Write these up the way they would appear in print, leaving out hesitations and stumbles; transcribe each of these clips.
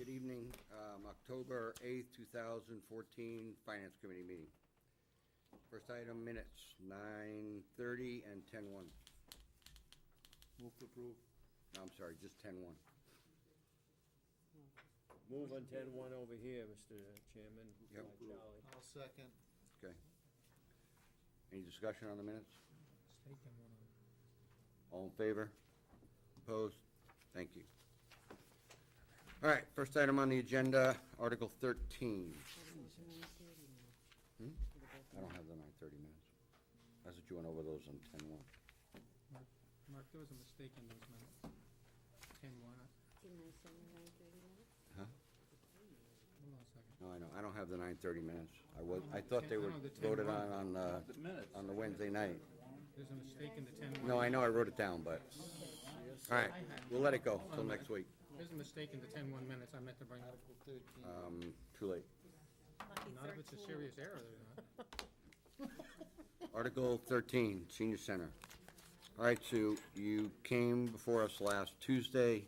Good evening, October 8th, 2014, Finance Committee meeting. First item, minutes, 9:30 and 10:01. Move to approve. No, I'm sorry, just 10:01. Move on 10-1 over here, Mr. Chairman. Yep. Charlie. I'll second. Okay. Any discussion on the minutes? All in favor? Opposed? Thank you. All right, first item on the agenda, Article 13. I don't have the 9:30 minutes. I thought you went over those on 10:01. Mark, there was a mistake in those minutes. 10-1. Didn't I send you 9:30 minutes? Huh? Hold on a second. No, I know. I don't have the 9:30 minutes. I thought they were voted on the Wednesday night. There's a mistake in the 10-1. No, I know I wrote it down, but, all right, we'll let it go till next week. There's a mistake in the 10-1 minutes I meant to bring up. Article 13. Too late. Lucky Not if it's a 13. serious error, they're not. Article 13, Senior Center. All right, Sue, you came before us last Tuesday.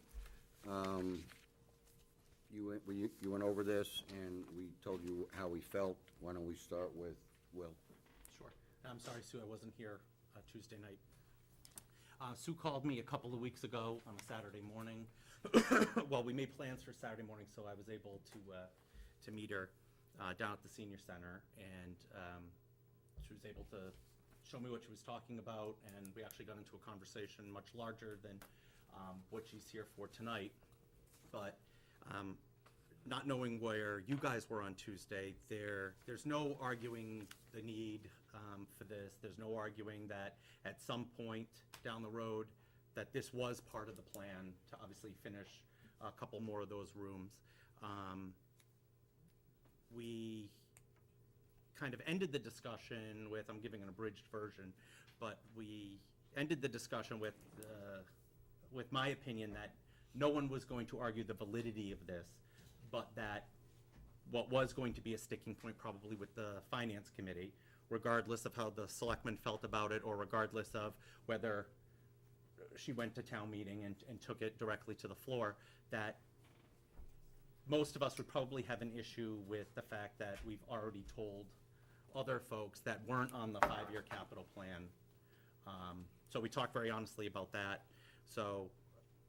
You went over this, and we told you how we felt. Why don't we start with Will? Sure. I'm sorry, Sue, I wasn't here Tuesday night. Sue called me a couple of weeks ago on a Saturday morning. Well, we made plans for Saturday morning, so I was able to meet her down at the senior center, and she was able to show me what she was talking about, and we actually got into a conversation much larger than what she's here for tonight. But not knowing where you guys were on Tuesday, there's no arguing the need for this. There's no arguing that at some point down the road that this was part of the plan to obviously finish a couple more of those rooms. We kind of ended the discussion with, I'm giving an abridged version, but we ended the discussion with my opinion that no one was going to argue the validity of this, but that what was going to be a sticking point probably with the Finance Committee, regardless of how the selectmen felt about it, or regardless of whether she went to town meeting and took it directly to the floor, that most of us would probably have an issue with the fact that we've already told other folks that weren't on the 5-year capital plan. So we talked very honestly about that. So,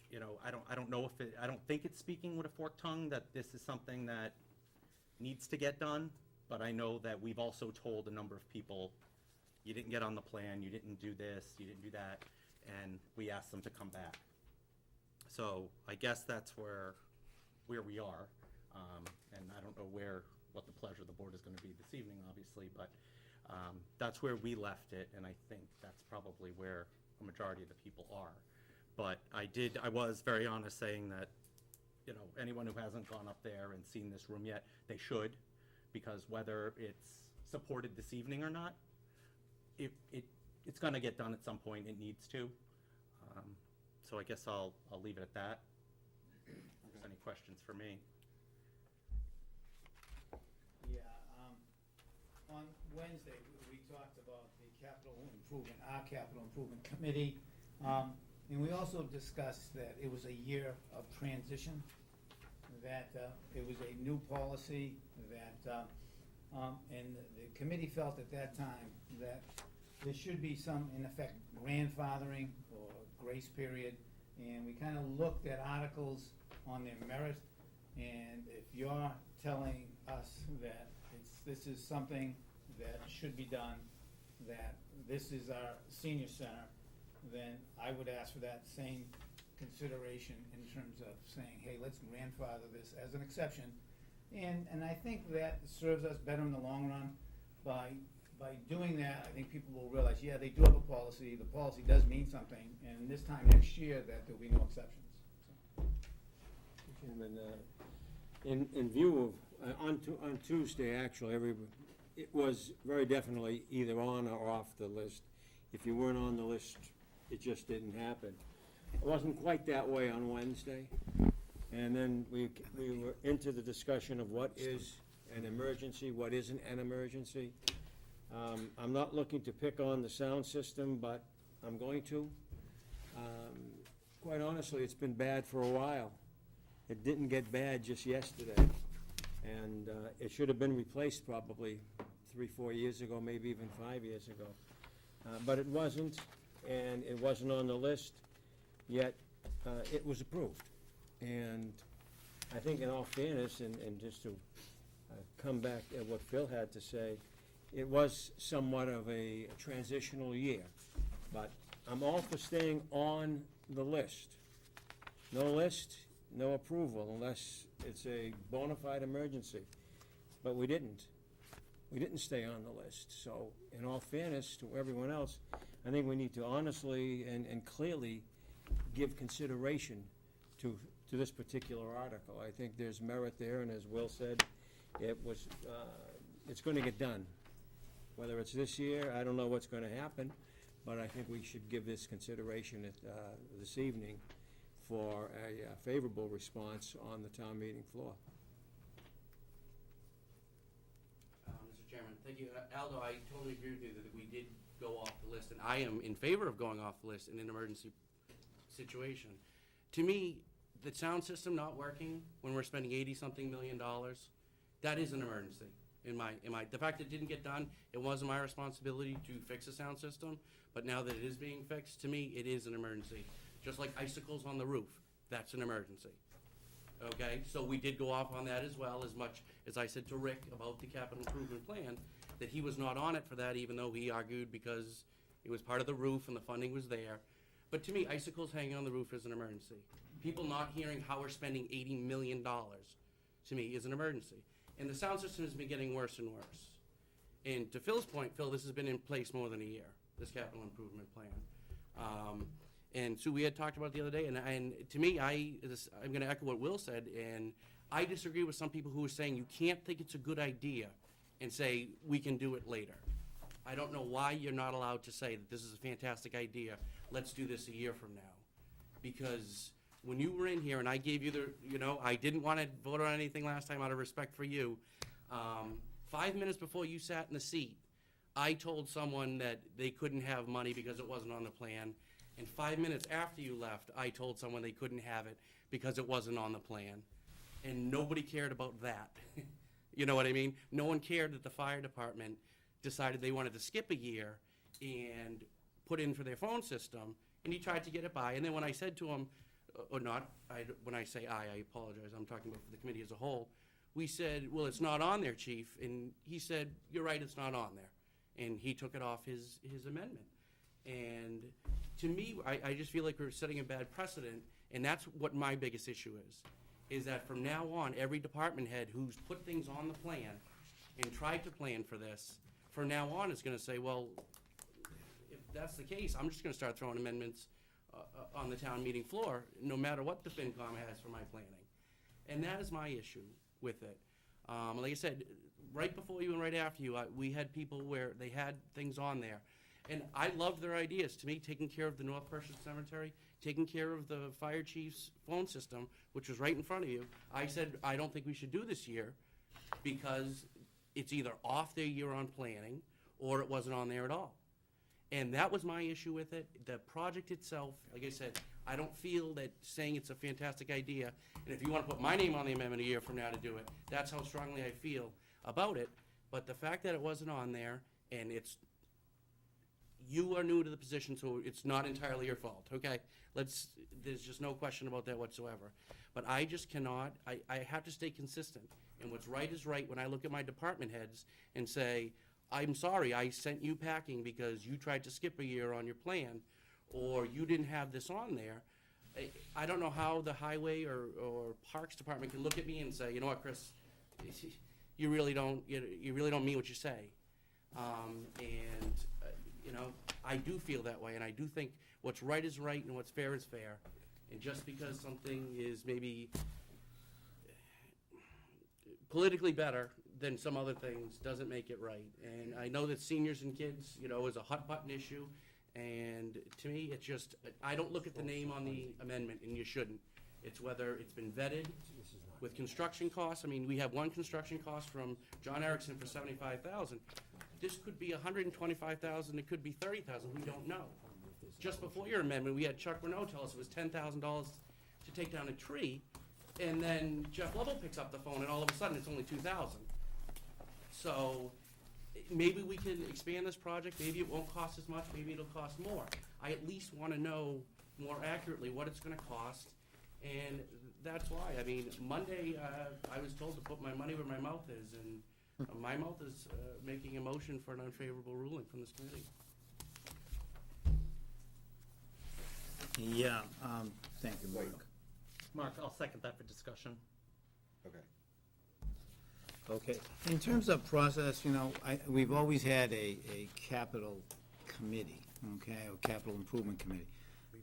you know, I don't know if I don't think it's speaking with a forked tongue that this is something that needs to get done, but I know that we've also told a number of people, you didn't get on the plan, you didn't do this, you didn't do that, and we asked them to come back. So I guess that's where we are, and I don't know what the pleasure of the board is going to be this evening, obviously, but that's where we left it, and I think that's probably where a majority of the people are. But I was very honest saying that, you know, anyone who hasn't gone up there and seen this room yet, they should, because whether it's supported this evening or not, it's going to get done at some point. It needs to. So I guess I'll leave it at that. If there's any questions for me. Yeah, on Wednesday, we talked about the capital improvement, our capital improvement committee. And we also discussed that it was a year of transition, that it was a new policy, that, and the committee felt at that time that there should be some, in effect, grandfathering or grace period. And we kind of looked at articles on their merit. And if you're telling us that this is something that should be done, that this is our senior center, then I would ask for that same consideration in terms of saying, hey, let's grandfather this as an exception. And I think that serves us better in the long run. By doing that, I think people will realize, yeah, they do have a policy. The policy does mean something. And this time next year, that there'll be no exceptions. So. Chairman, in view of, on Tuesday, actually, it was very definitely either on or off the list. If you weren't on the list, it just didn't happen. It wasn't quite that way on Wednesday. And then we were into the discussion of what is an emergency, what isn't an emergency. I'm not looking to pick on the sound system, but I'm going to. Quite honestly, it's been bad for a while. It didn't get bad just yesterday. And it should have been replaced probably 3, 4 years ago, maybe even 5 years ago. But it wasn't, and it wasn't on the list, yet it was approved. And I think in all fairness, and just to come back at what Phil had to say, it was somewhat of a transitional year. But I'm all for staying on the list. No list, no approval unless it's a bona fide emergency. But we didn't. We didn't stay on the list. So in all fairness to everyone else, I think we need to honestly and clearly give consideration to this particular article. I think there's merit there, and as Will said, it's going to get done. Whether it's this year, I don't know what's going to happen, but I think we should give this consideration this evening for a favorable response on the town meeting floor. Mr. Chairman, thank you. Aldo, I totally agree with you that we did go off the list, and I am in favor of going off the list in an emergency situation. To me, the sound system not working when we're spending $80-something million, that is an emergency. The fact that it didn't get done, it wasn't my responsibility to fix the sound system, but now that it is being fixed, to me, it is an emergency. Just like icicles on the roof, that's an emergency. Okay, so we did go off on that as well, as much as I said to Rick about the capital improvement plan, that he was not on it for that, even though he argued because it was part of the roof and the funding was there. But to me, icicles hanging on the roof is an emergency. People not hearing how we're spending $80 million, to me, is an emergency. And the sound system has been getting worse and worse. And to Phil's point, Phil, this has been in place more than a year, this capital improvement plan. And Sue, we had talked about it the other day, and to me, I'm going to echo what Will said, and I disagree with some people who are saying you can't think it's a good idea and say we can do it later. I don't know why you're not allowed to say that this is a fantastic idea, let's do this a year from now. Because when you were in here and I gave you I didn't want to vote on anything last time out of respect for you. 5 minutes before you sat in the seat, I told someone that they couldn't have money because it wasn't on the plan. And 5 minutes after you left, I told someone they couldn't have it because it wasn't on the plan. And nobody cared about that. You know what I mean? No one cared that the fire department decided they wanted to skip a year and put in for their phone system, and he tried to get it by. And then when I said to him, or not, when I say I apologize, I'm talking about for the committee as a whole, we said, well, it's not on there, chief. And he said, you're right, it's not on there. And he took it off his amendment. And to me, I just feel like we're setting a bad precedent, and that's what my biggest issue is that from now on, every department head who's put things on the plan and tried to plan for this, from now on is going to say, well, if that's the case, I'm just going to start throwing amendments on the town meeting floor, no matter what the FinCom has for my planning. And that is my issue with it. Like I said, right before you and right after you, we had people where they had things on there. And I loved their ideas. To me, taking care of the North Pershing Cemetery, taking care of the fire chief's phone system, which was right in front of you, I said, I don't think we should do this year because it's either off their year on planning or it wasn't on there at all. And that was my issue with it. The project itself, like I said, I don't feel that saying it's a fantastic idea, and if you want to put my name on the amendment a year from now to do it, that's how strongly I feel about it. But the fact that it wasn't on there, and you are new to the position, so it's not entirely your fault, okay? There's just no question about that whatsoever. But I just cannot, I have to stay consistent. And what's right is right when I look at my department heads and say, I'm sorry, I sent you packing because you tried to skip a year on your plan, or you didn't have this on there. I don't know how the highway or parks department can look at me and say, you know what, Chris, you really don't mean what you say. I do feel that way, and I do think what's right is right and what's fair is fair. And just because something is maybe politically better than some other things doesn't make it right. And I know that seniors and kids, is a hot button issue. And to me, it's just, I don't look at the name on the amendment, and you shouldn't. It's whether it's been vetted with construction costs. I mean, we have one construction cost from John Erickson for $75,000. This could be $125,000, it could be $30,000, we don't know. Just before your amendment, we had Chuck Renaud tell us it was $10,000 to take down a tree. And then Jeff Lovell picks up the phone and all of a sudden it's only 2,000. So maybe we can expand this project, maybe it won't cost as much, maybe it'll cost more. I at least wanna know more accurately what it's gonna cost, and that's why. I mean, Monday, I was told to put my money where my mouth is, and my mouth is making a motion for an unfavorable ruling from this committee. Yeah, thank you, Mark. Mark, I'll second that for discussion. Okay. Okay, in terms of process, you know, we've always had a capital committee, okay, or capital improvement committee.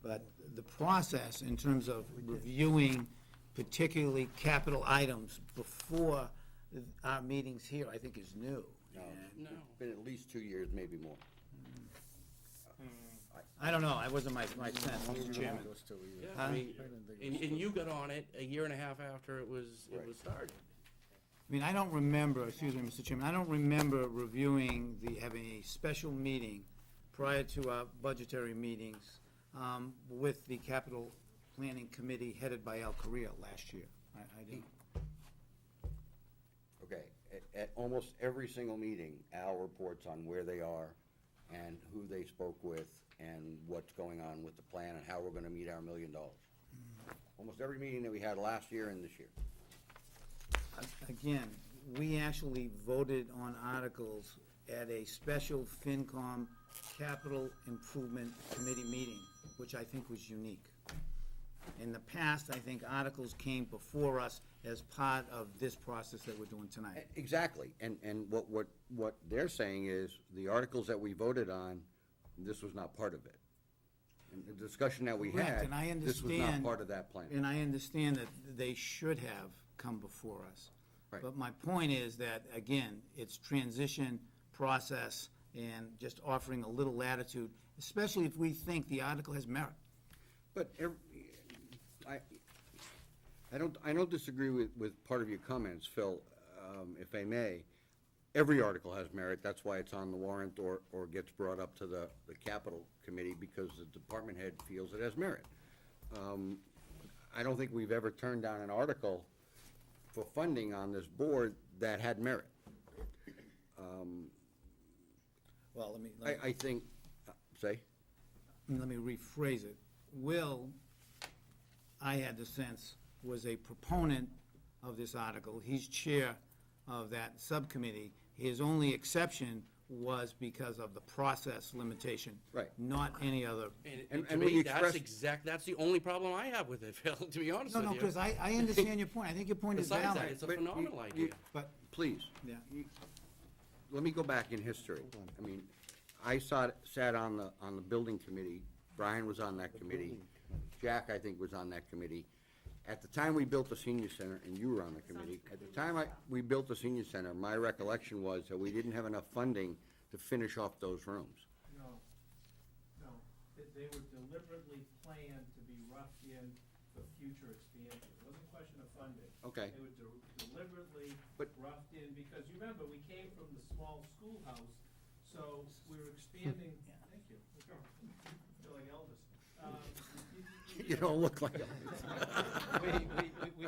But the process in terms of reviewing particularly capital items before our meetings here, I think is new. No, And No. it's been at least 2 years, maybe more. I don't know, that wasn't my sense, Mr. Chairman. Yeah, Huh? I mean, and you got on it a year and a half after it was started. I mean, I don't remember, excuse me, Mr. Chairman, I don't remember reviewing having a special meeting prior to our budgetary meetings with the capital planning committee headed by Al Correa last year. I didn't. Okay, at almost every single meeting, Al reports on where they are and who they spoke with and what's going on with the plan and how we're gonna meet our $1 million. Almost every meeting that we had last year and this year. Again, we actually voted on articles at a special FinCom Capital Improvement Committee meeting, which I think was unique. In the past, I think articles came before us as part of this process that we're doing tonight. Exactly, and what they're saying is, the articles that we voted on, this was not part of it. And the discussion that we Correct, had, and I this was not understand- part of that plan. And I understand that they should have come before us. Right. But my point is that, again, it's transition process and just offering a little latitude, especially if we think the article has merit. But I don't disagree with part of your comments, Phil, if I may. Every article has merit, that's why it's on the warrant or gets brought up to the capital committee, because the department head feels it has merit. I don't think we've ever turned down an article for funding on this board that had merit. Well, let I think, say? me rephrase it. Will, I had the sense, was a proponent of this article. He's chair of that subcommittee. His only exception was because of the process limitation. Right. Not any other. And to and when me, you that's express- that's the only problem I have with it, Phil, to be honest No, with no, you. because I understand your point. I think your point is Besides that, valid. it's a But phenomenal you- idea. But, Please. yeah. Let me go back in history. I mean, I sat on the building committee, Brian was on that committee, Jack, I think, was on that committee. At the time we built the senior center, and you were on the committee, at the time we built the senior center, my recollection was that we didn't have enough funding to finish off those rooms. No, no. They were deliberately planned to be roughed in for future expansion. It wasn't a question of funding. Okay. They were deliberately But- roughed in, because you remember, we came from the small schoolhouse, so we were expanding, thank you. Feel like Elvis. You don't look like it.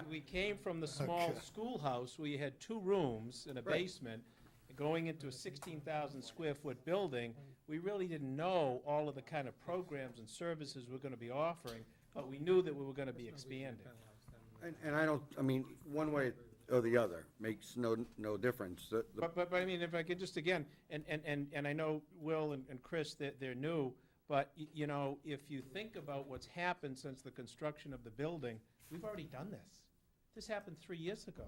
We came from the small schoolhouse, where you had 2 rooms and a Right. basement, going into a 16,000 square foot building. We really didn't know all of the kind of programs and services we're gonna be offering, but we knew that we were gonna be expanding. And I don't, I mean, one way or the other makes no difference. But I mean, if I could just again, and I know Will and Chris, they're new, but you know, if you think about what's happened since the construction of the building, we've already done this. This happened 3 years ago.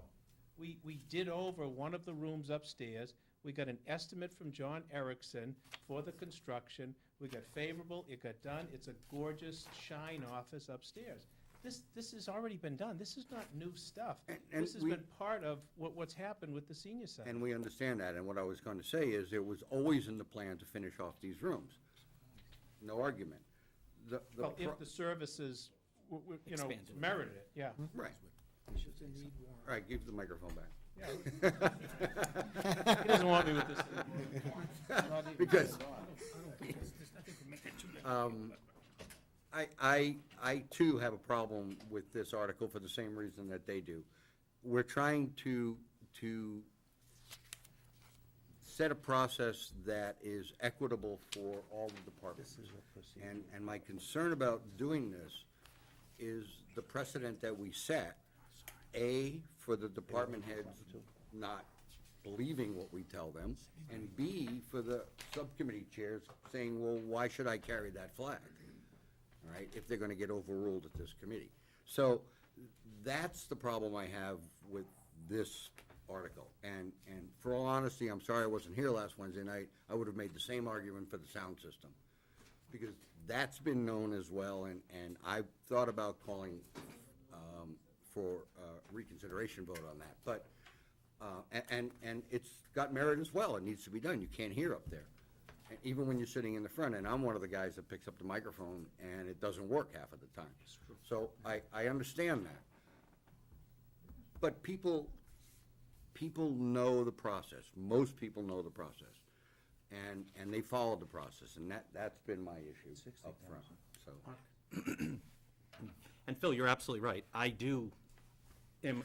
We did over one of the rooms upstairs. We got an estimate from John Erickson for the construction. We got favorable, it got done. It's a gorgeous shine office upstairs. This has already been done. This is not new stuff. And This has we- been part of what's happened with the senior center. And we understand that, and what I was going to say is, it was always in the plan to finish off these rooms. No argument. Well, if the services, you know, Expanded. merited it, yeah. Right. All right, give the microphone back. He doesn't want me with this anymore. Because, I too have a problem with this article for the same reason that they do. We're trying to set a process that is equitable for all the departments. And my concern about doing this is the precedent that we set, A, for the department heads not believing what we tell them, and B, for the subcommittee chairs saying, well, why should I carry that flag? All right, if they're gonna get overruled at this committee. So that's the problem I have with this article. And for all honesty, I'm sorry I wasn't here last Wednesday night. I would have made the same argument for the sound system. Because that's been known as well, and I've thought about calling for a reconsideration vote on that. But, and it's got merit as well. It needs to be done. You can't hear up there. And even when you're sitting in the front, and I'm one of the guys that picks up the microphone, and it doesn't work half of the time. So I understand that. But people know the process. Most people know the process. And they followed the process, and that's been my issue up front, so. And Phil, you're absolutely right. I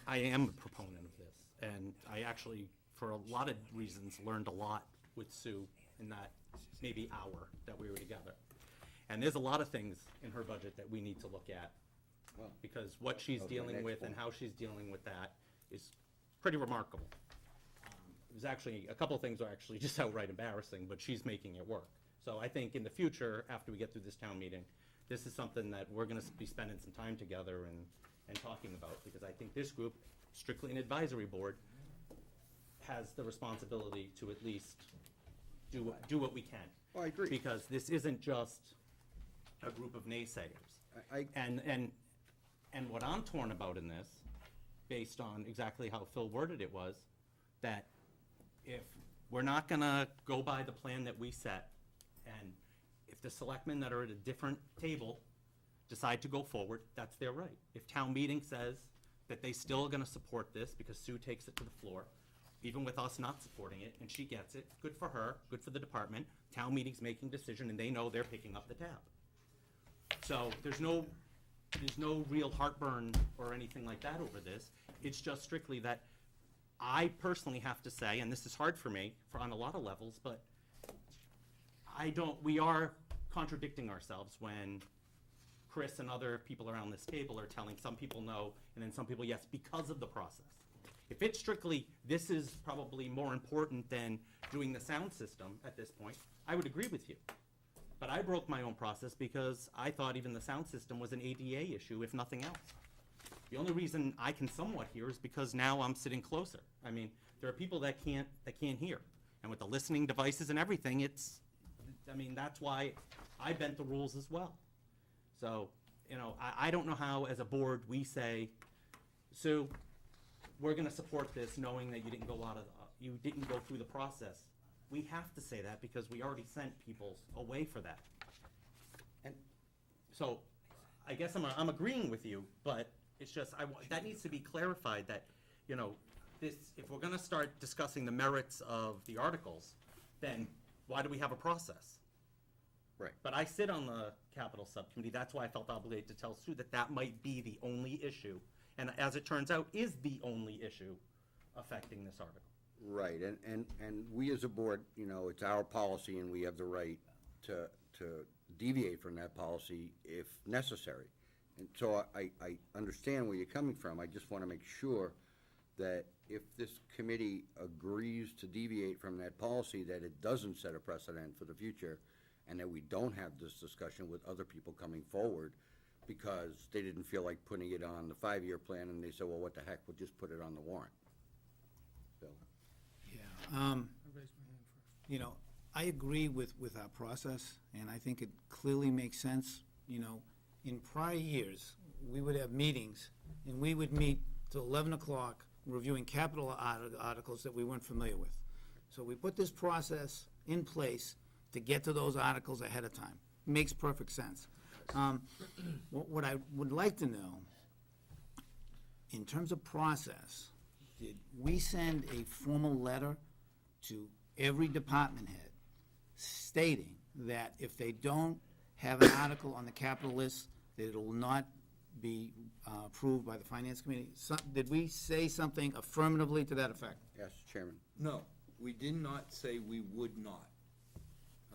am a proponent of this, and I actually, for a lot of reasons, learned a lot with Sue in that maybe hour that we were together. And there's a lot of things in her budget that we need to look at, Well, because what she's that was my dealing next with point. and how she's dealing with that is pretty remarkable. There's actually, a couple of things are actually just outright embarrassing, but she's making it work. So I think in the future, after we get through this town meeting, this is something that we're gonna be spending some time together and talking about, because I think this group, strictly an advisory board, has the responsibility to at least do what we can. Oh, I agree. Because this isn't just a group of naysayers. And what I'm torn about in this, based on exactly how Phil worded it, was that if we're not gonna go by the plan that we set, and if the selectmen that are at a different table decide to go forward, that's their right. If town meeting says that they still are gonna support this because Sue takes it to the floor, even with us not supporting it, and she gets it, good for her, good for the department, town meeting's making a decision, and they know they're picking up the tab. So there's no real heartburn or anything like that over this. It's just strictly that I personally have to say, and this is hard for me on a lot of levels, but we are contradicting ourselves when Chris and other people around this table are telling some people no, and then some people yes, because of the process. If it's strictly, this is probably more important than doing the sound system at this point, I would agree with you. But I broke my own process because I thought even the sound system was an ADA issue, if nothing else. The only reason I can somewhat hear is because now I'm sitting closer. I mean, there are people that can't hear. And with the listening devices and everything, that's why I bent the rules as well. So, I don't know how, as a board, we say, Sue, we're gonna support this knowing that you didn't go through the process. We have to say that because we already sent people away for that. And so, I guess I'm agreeing with you, but it's just, that needs to be clarified that, if we're gonna start discussing the merits of the articles, then why do we have a process? Right. But I sit on the capital subcommittee, that's why I felt obligated to tell Sue that might be the only issue, and as it turns out, is the only issue affecting this article. Right, and we as a board, it's our policy, and we have the right to deviate from that policy if necessary. And so I understand where you're coming from. I just want to make sure that if this committee agrees to deviate from that policy, that it doesn't set a precedent for the future, and that we don't have this discussion with other people coming forward because they didn't feel like putting it on the 5-year plan, and they said, well, what the heck, we'll just put it on the warrant. Bill? Yeah, I raised my hand first. I agree with our process, and I think it clearly makes sense. In prior years, we would have meetings, and we would meet till 11 o'clock reviewing capital articles that we weren't familiar with. So we put this process in place to get to those articles ahead of time. Makes perfect sense. What I would like to know, in terms of process, did we send a formal letter to every department head stating that if they don't have an article on the capital list that it will not be approved by the finance committee? Did we say something affirmatively to that effect? Yes, Chairman. No, we did not say we would not.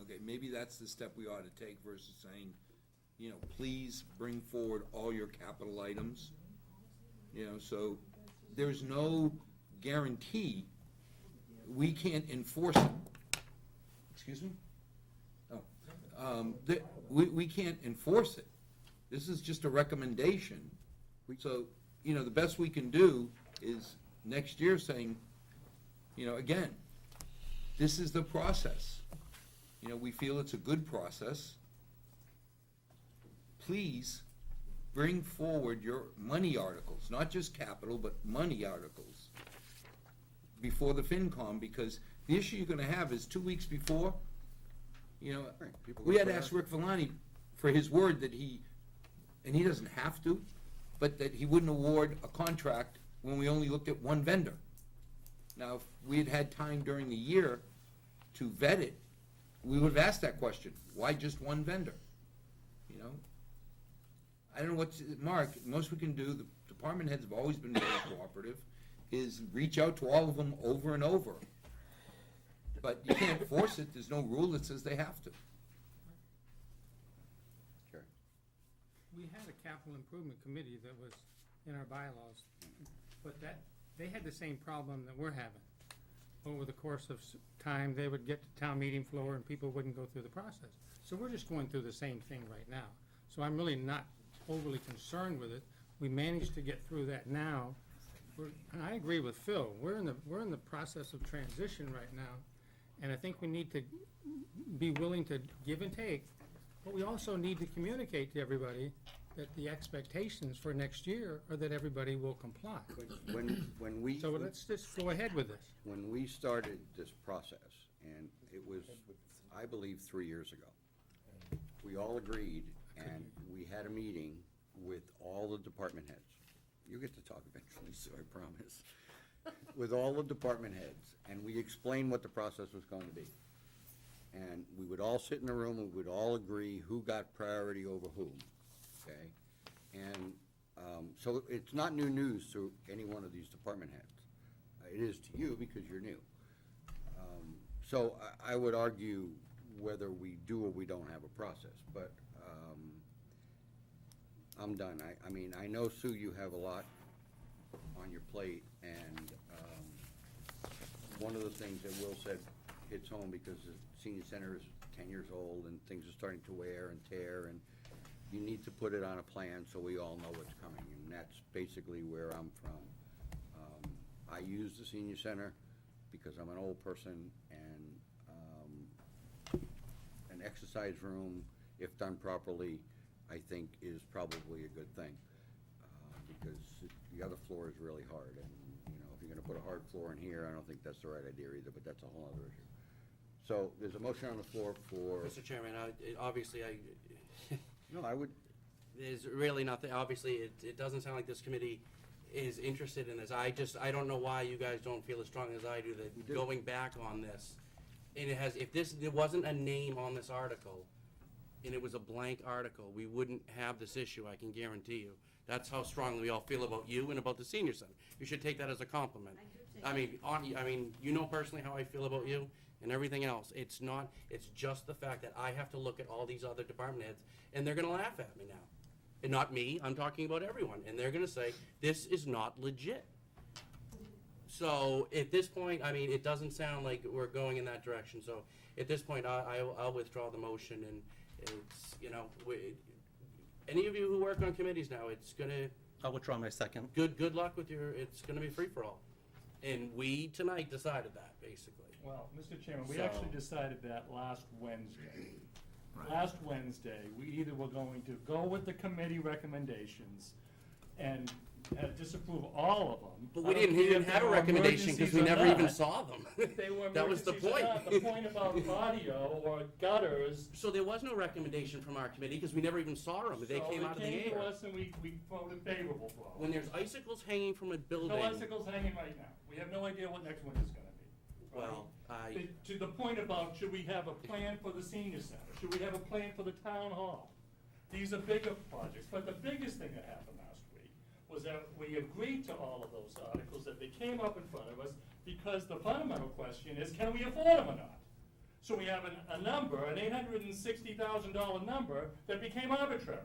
Okay, maybe that's the step we ought to take versus saying, you know, please bring forward all your capital items. You know, so there's no guarantee. We can't enforce it. Excuse me? Oh. We can't enforce it. This is just a recommendation. So, you know, the best we can do is next year saying, you know, again, this is the process. You know, we feel it's a good process. Please bring forward your money articles, not just capital, but money articles before the FinCom, because the issue you're gonna have is 2 weeks before, you know, Right, people we go had for asked that. Rick Villani for his word that and he doesn't have to, but that he wouldn't award a contract when we only looked at one vendor. Now, if we had had time during the year to vet it, we would have asked that question, why just one vendor? You know? I don't know Mark, most we can do, the department heads have always been very cooperative, is reach out to all of them over and over. But you can't force it, there's no rule that says they have to. Jerry. We had a capital improvement committee that was in our bylaws, but they had the same problem that we're having. Over the course of time, they would get to town meeting floor and people wouldn't go through the process. So we're just going through the same thing right now. So I'm really not overly concerned with it. We managed to get through that now. And I agree with Phil. We're in the process of transition right now. And I think we need to be willing to give and take, but we also need to communicate to everybody that the expectations for next year are that everybody will comply. When we. So let's just go ahead with this. When we started this process, and it was, I believe, 3 years ago, we all agreed, and we had a meeting with all the department heads. You get to talk eventually, so I promise. With all the department heads, and we explained what the process was going to be. And we would all sit in a room, and we would all agree who got priority over whom, okay? And so it's not new news to any one of these department heads. It is to you because you're new. So I would argue whether we do or we don't have a process, but I'm done. I mean, I know, Sue, you have a lot on your plate, and one of the things that Will said hits home because the senior center is 10 years old and things are starting to wear and tear, and you need to put it on a plan so we all know what's coming, and that's basically where I'm from. I use the senior center because I'm an old person, and an exercise room, if done properly, I think is probably a good thing, because the other floor is really hard, and, you know, if you're gonna put a hard floor in here, I don't think that's the right idea either, but that's a whole other issue. So, there's a motion on the floor for. Mr. Chairman, obviously, No, I would, there's really nothing, obviously, it doesn't sound like this committee is interested in this. I don't know why you guys don't feel as strong as I do We that do. going back on this, and if there wasn't a name on this article, and it was a blank article, we wouldn't have this issue, I can guarantee you. That's how strongly we all feel about you and about the senior center. You should take that as a compliment. I mean, you know personally how I feel about you and everything else. It's just the fact that I have to look at all these other department heads, and they're gonna laugh at me now. And not me, I'm talking about everyone, and they're gonna say, this is not legit. So, at this point, I mean, it doesn't sound like we're going in that direction, so at this point, I'll withdraw the motion, and it's, you know, any of you who work on committees now, it's gonna, I'll withdraw my second. good luck with it's gonna be free-for-all. And we tonight decided that, basically. Well, Mr. Chairman, we So- actually decided that last Wednesday. Last Wednesday, we either were going to go with the committee recommendations and disapprove all of them. But I we don't didn't care even if they have a were recommendation, because we emergencies or never even not. saw them. If they were That was the emergencies or point. not. The point about audio or gutters. So there was no recommendation from our committee, because we never even saw them, they came out of the So they came to air. us and we voted favorable for them. When there's icicles hanging from a There's building. no icicles hanging right now. We have no idea what next winter's gonna be. Well, To the point about, should we have a plan for the senior center? Should we have a plan for the town hall? These are bigger projects, but the biggest thing that happened last week was that we agreed to all of those articles, that they came up in front of us, because the fundamental question is, can we afford them or not? So we have a number, an $860,000 number, that became arbitrary,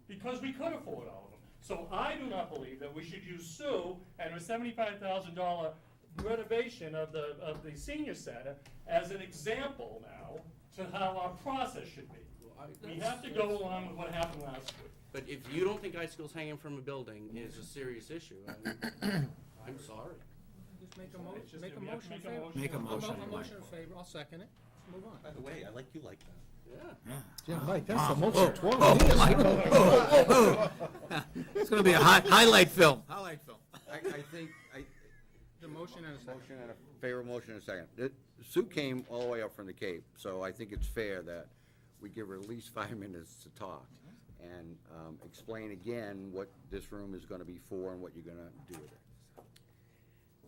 because we could afford all of them. So I do not believe that we should use Sue and her $75,000 renovation of the senior center as an example now to how our process should be. We have to go along with what happened last week. but if you don't think icicles hanging from a building is a serious issue, I'm sorry. Just make a It's motion, just make a that we have to motion in make a favor. motion. Make a motion. A motion in favor, I'll second it, let's move on. By the way, I like you like that. Yeah. Yeah, Mike, that's the most It's gonna be a highlight film. Highlight film. I think, The motion and a second. motion and a favor motion and a second. Sue came all the way up from the Cape, so I think it's fair that we give her at least 5 minutes to talk and explain again what this room is gonna be for and what you're gonna do with it.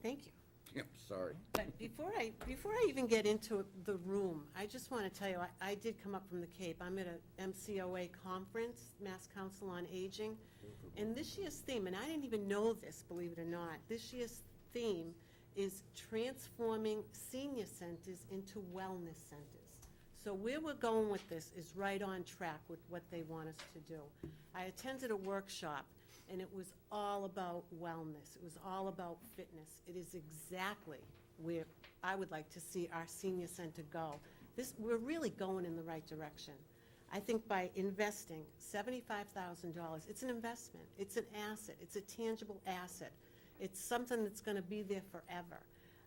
Thank you. Yep, sorry. But before I even get into the room, I just want to tell you, I did come up from the Cape. I'm at a MCOA conference, Mass Council on Aging, and this year's theme, and I didn't even know this, believe it or not, this year's theme is transforming senior centers into wellness centers. So where we're going with this is right on track with what they want us to do. I attended a workshop, and it was all about wellness. It was all about fitness. It is exactly where I would like to see our senior center go. We're really going in the right direction. I think by investing $75,000, it's an investment, it's an asset, it's a tangible asset. It's something that's gonna be there forever.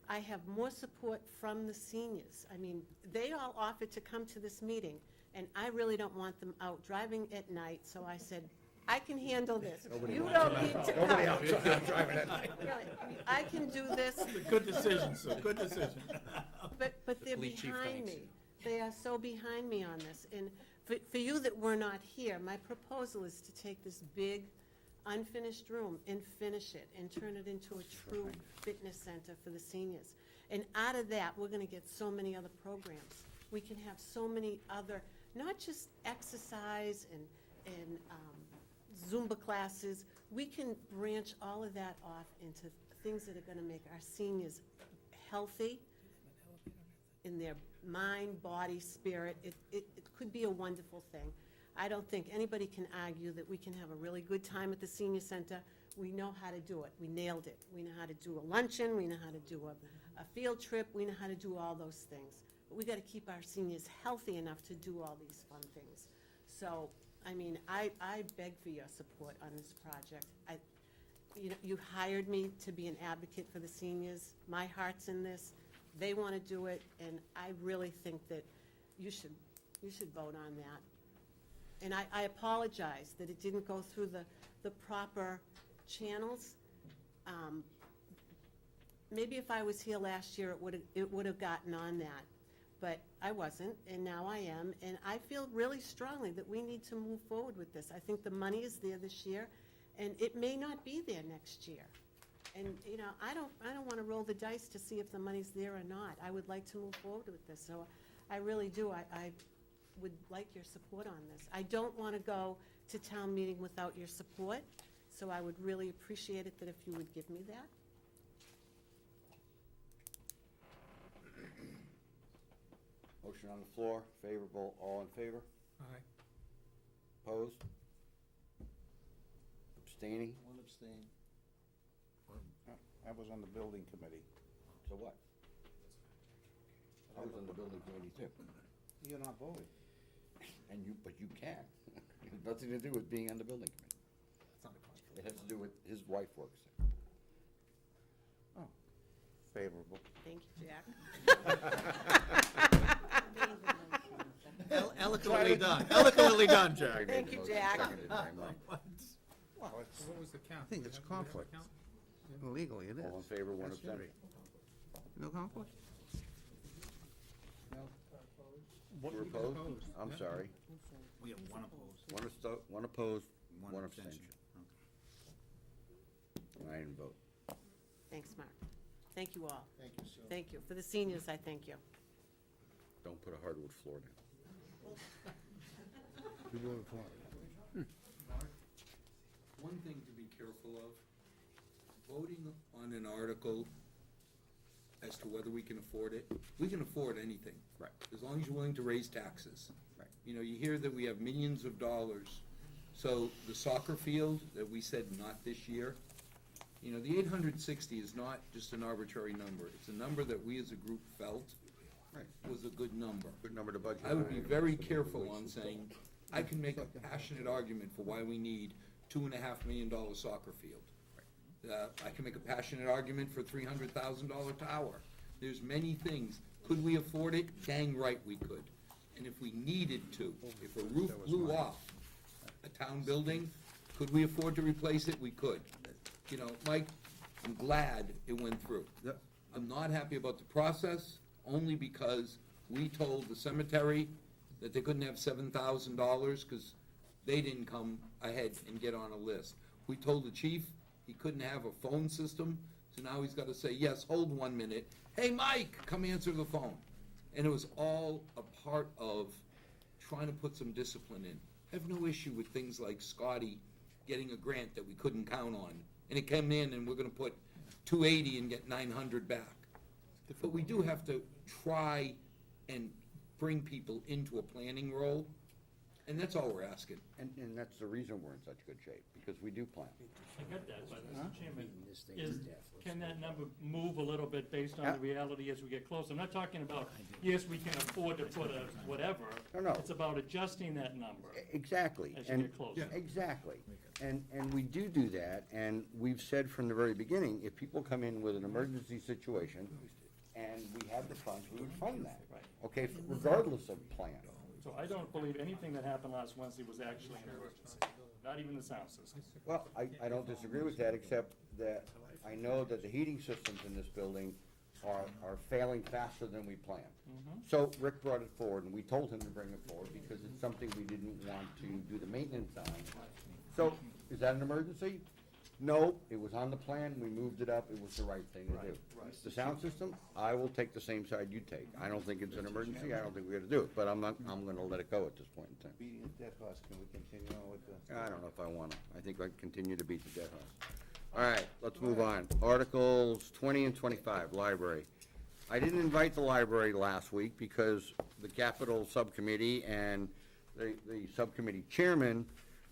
I have more support from the seniors. I mean, they all offered to come to this meeting, and I really don't want them out driving at night, so I said, I can handle this. You don't need to come. Nobody out driving at night. Really, I can do this, Good decision, Sue, good decision. but they're police chief behind thanks. me. They are so behind me on this. And for you that were not here, my proposal is to take this big, unfinished room and finish it and turn it into a true fitness center for the seniors. And out of that, we're gonna get so many other programs. We can have so many other, not just exercise and Zumba classes. We can branch all of that off into things that are gonna make our seniors healthy in their mind, body, spirit. It could be a wonderful thing. I don't think anybody can argue that we can have a really good time at the senior center. We know how to do it. We nailed it. We know how to do a luncheon, we know how to do a field trip, we know how to do all those things. But we gotta keep our seniors healthy enough to do all these fun things. So, I mean, I beg for your support on this project. You hired me to be an advocate for the seniors. My heart's in this. They want to do it, and I really think that you should vote on that. And I apologize that it didn't go through the proper channels. Maybe if I was here last year, it would have gotten on that. But I wasn't, and now I am, and I feel really strongly that we need to move forward with this. I think the money is there this year, and it may not be there next year. And, I don't want to roll the dice to see if the money's there or not. I would like to move forward with this, so I really do. I would like your support on this. I don't want to go to town meeting without your support, so I would really appreciate it that if you would give me that. Motion on the floor, favorable, all in favor? Aye. Opposed? Abstaining? One abstain. I was on the building committee. So what? I was on the building committee too. You're not voting. But you can. It has nothing to do with being on the building committee. That's not a conflict. It has to do with his wife works there. Oh, favorable. Thank you, Jack. Eloquently done, eloquently done, Jack. Thank you, Jack. Seconded by Mike. Well, it's, What was the count? I think it's Do we have a conflict. count? legally it is. All in favor, one That's abstention. No conflict? You're opposed? Opposed, I'm yeah. sorry. We have one opposed. One opposed, One one abstention. abstention. I didn't vote. Thanks, Mark. Thank you all. Thank you, Sue. Thank you. For the seniors, I thank you. Don't put a hardwood floor down. One thing to be careful of, voting on an article as to whether we can afford it, we can afford anything. Right. As long as you're willing to raise taxes. Right. You know, you hear that we have millions of dollars. So the soccer field that we said not this year, you know, the 860 is not just an arbitrary number. It's a number that we as a group felt Right. was a good number. Good number to budget. I would be very careful on saying, I can make a passionate argument for why we need $2.5 million soccer field. I can make a passionate argument for $300,000 tower. There's many things. Could we afford it? Dang right we could. And if we needed to, if a roof blew off a town building, could we afford to replace it? We could. You know, Mike, I'm glad it went through. Yep. I'm not happy about the process, only because we told the cemetery that they couldn't have $7,000 because they didn't come ahead and get on a list. We told the chief he couldn't have a phone system, so now he's got to say, yes, hold 1 minute. Hey, Mike, come answer the phone. And it was all a part of trying to put some discipline in. I have no issue with things like Scotty getting a grant that we couldn't count on, and it came in and we're going to put 280 and get 900 back. But we do have to try and bring people into a planning role, and that's all we're asking. And that's the reason we're in such good shape, because we do plan. I get that, but Mr. Chairman, can that number move a little bit based on the reality as we get closer? I'm not talking about, yes, we can afford to put a whatever. No. It's about adjusting that number. Exactly. As you And- get closer. Exactly. And we do that, and we've said from the very beginning, if people come in with an emergency situation and we have the funds, we would fund that. Right. Okay, regardless of plan. So I don't believe anything that happened last Wednesday was actually an emergency, not even the sound system. Well, I don't disagree with that, except that I know that the heating systems in this building are failing faster than we planned. So Rick brought it forward, and we told him to bring it forward, because it's something we didn't want to do the maintenance on. So, is that an emergency? No, it was on the plan, we moved it up, it was the right thing to do. The sound system, I will take the same side you take. I don't think it's an emergency, I don't think we gotta do it, but I'm gonna let it go at this point in time. Beating a dead horse, can we continue on with the? I don't know if I wanna. I think I'd continue to beat the dead horse. All right, let's move on. Articles 20 and 25, library. I didn't invite the library last week because the capital subcommittee and the subcommittee chairman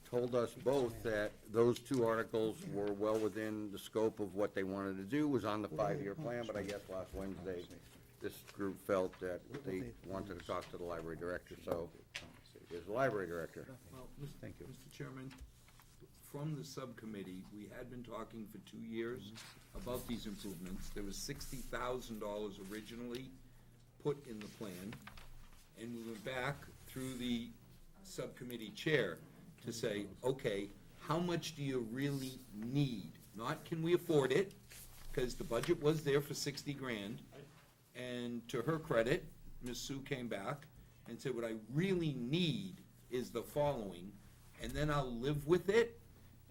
told us both that those two articles were well within the scope of what they wanted to do, was on the 5-year plan, but I guess last Wednesday, this group felt that they wanted to talk to the library director, so here's the library director. Well, Mr. Chairman, from the subcommittee, we had been talking for 2 years about these improvements. There was $60,000 originally put in the plan, and we went back through the subcommittee chair to say, okay, how much do you really need? Not can we afford it, because the budget was there for 60 grand. And to her credit, Ms. Sue came back and said, what I really need is the following, and then I'll live with it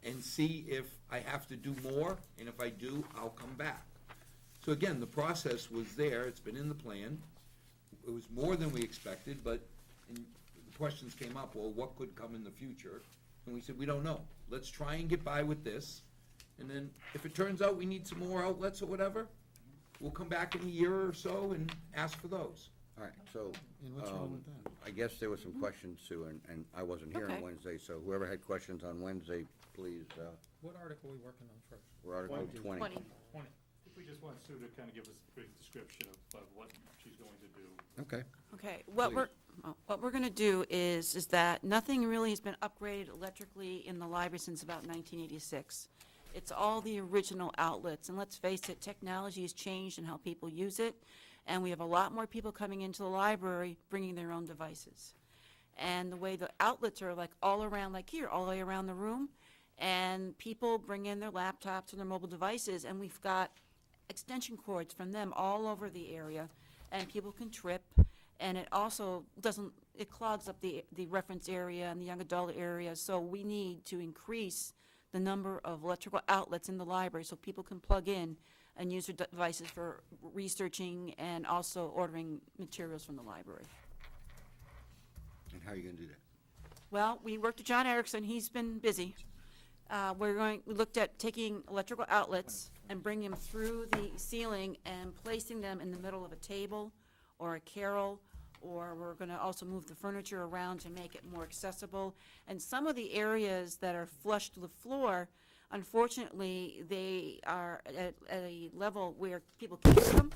and see if I have to do more, and if I do, I'll come back. So again, the process was there, it's been in the plan. It was more than we expected, but the questions came up, well, what could come in the future? And we said, we don't know. Let's try and get by with this, and then if it turns out we need some more outlets or whatever, we'll come back in a year or so and ask for those. All right, so, I guess there were some questions, Sue, and I wasn't here on Okay. Wednesday, so whoever had questions on Wednesday, please, What article are we working on first? we're Article 20. 20. 20. If we just want Sue to kind of give us a brief description of what she's going to do. Okay. Okay, what we're gonna do is that nothing really has been upgraded electrically in the library since about 1986. It's all the original outlets, and let's face it, technology has changed in how people use it, and we have a lot more people coming into the library bringing their own devices. And the way the outlets are like all around, like here, all the way around the room, and people bring in their laptops and their mobile devices, and we've got extension cords from them all over the area, and people can trip, and it also it clogs up the reference area and the young adult area, so we need to increase the number of electrical outlets in the library so people can plug in and use their devices for researching and also ordering materials from the library. And how are you gonna do that? Well, we worked with John Erickson, he's been busy. We looked at taking electrical outlets and bringing them through the ceiling and placing them in the middle of a table or a carrel, or we're gonna also move the furniture around to make it more accessible. And some of the areas that are flush to the floor, unfortunately, they are at a level where people can't use them,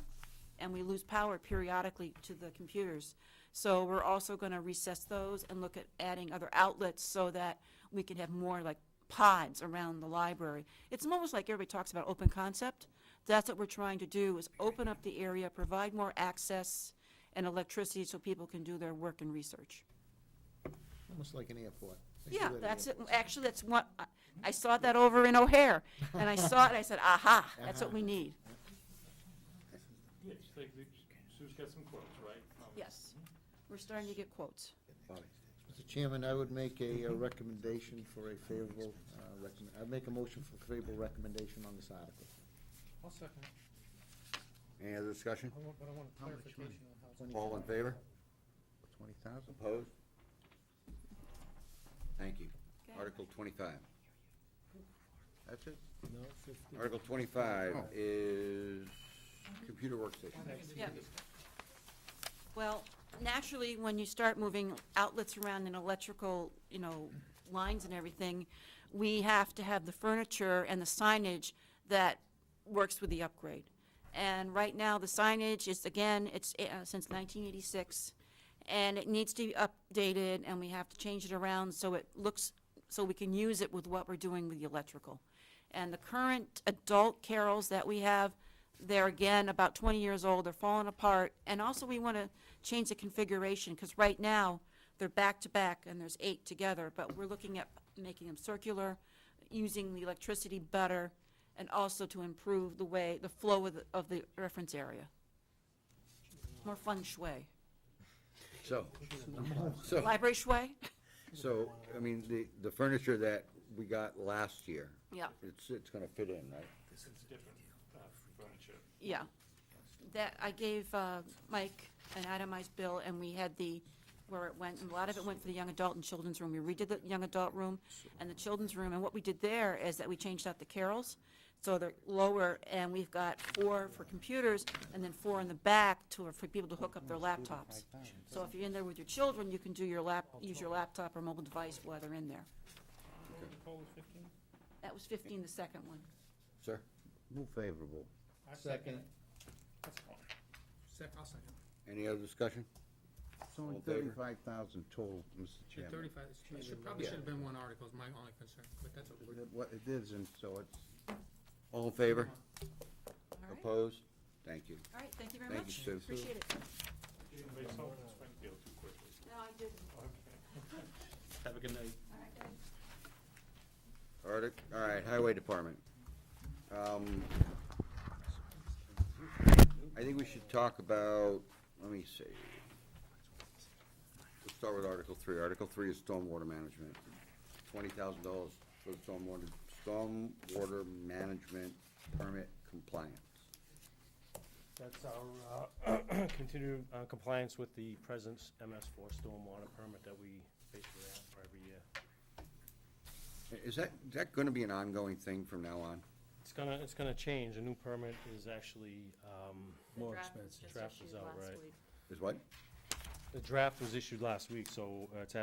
and we lose power periodically to the computers. So we're also gonna recess those and look at adding other outlets so that we can have more like pods around the library. It's almost like everybody talks about open concept. That's what we're trying to do, is open up the area, provide more access and electricity so people can do their work and research. Almost like an airport. Yeah, that's it. Actually, that's what, I saw that over in O'Hare, and I saw it, I said, aha, that's what we need. Yes, Sue's got some quotes, right? Yes, we're starting to get quotes. Mr. Chairman, I would make a recommendation for a favorable, I'd make a motion for favorable recommendation on this article. I'll second it. Any other discussion? But I want How much clarification on how it's. All in favor? 20,000? Opposed? Thank you. Okay. Article 25. That's it? No, 50. Article 25 is computer workstation. Yeah. Well, naturally, when you start moving outlets around and electrical, lines and everything, we have to have the furniture and the signage that works with the upgrade. And right now, the signage is, again, it's since 1986, and it needs to be updated, and we have to change it around so it looks, so we can use it with what we're doing with the electrical. And the current adult carols that we have, they're again about 20 years old, they're falling apart, and also we want to change the configuration, because right now, they're back to back, and there's 8 together, but we're looking at making them circular, using the electricity better, and also to improve the flow of the reference area. More feng shui. So, Library shui? so, I mean, the furniture that we got last year, Yeah, it's gonna fit in, right? This is different furniture. yeah. That, I gave Mike an itemized bill, and we had where it went, and a lot of it went for the young adult and children's room. We redid the young adult room and the children's room, and what we did there is that we changed out the carols, so they're lower, and we've got 4 for computers, and then 4 in the back for people to hook up their laptops. So if you're in there with your children, you can use your laptop or mobile device while they're in there. That was 15, the second one. Sir? Move favorable. Second. I'll second. Any other discussion? It's only All in favor? 35,000 total, Mr. Yeah, Chairman. 35, probably should have been one article, is my only concern, but that's okay. What it is, and so it's, All in favor? All right, Opposed? Thank you. all right, thank you very Thank much. you, Sue. Appreciate it. You didn't make something in Springfield too quickly. No, I didn't. Okay. Have a good night. All right, All right, Highway Department. I think we should talk about, let me see. Let's start with Article 3. Article 3 is stormwater management. $20,000 for the stormwater management permit compliance. That's our continued compliance with the present MS4 stormwater permit that we basically ask for every year. Is that gonna be an ongoing thing from now on? It's gonna change. A new permit is actually more expensive. Draft is out, right? Is what? The draft was issued last week, so it's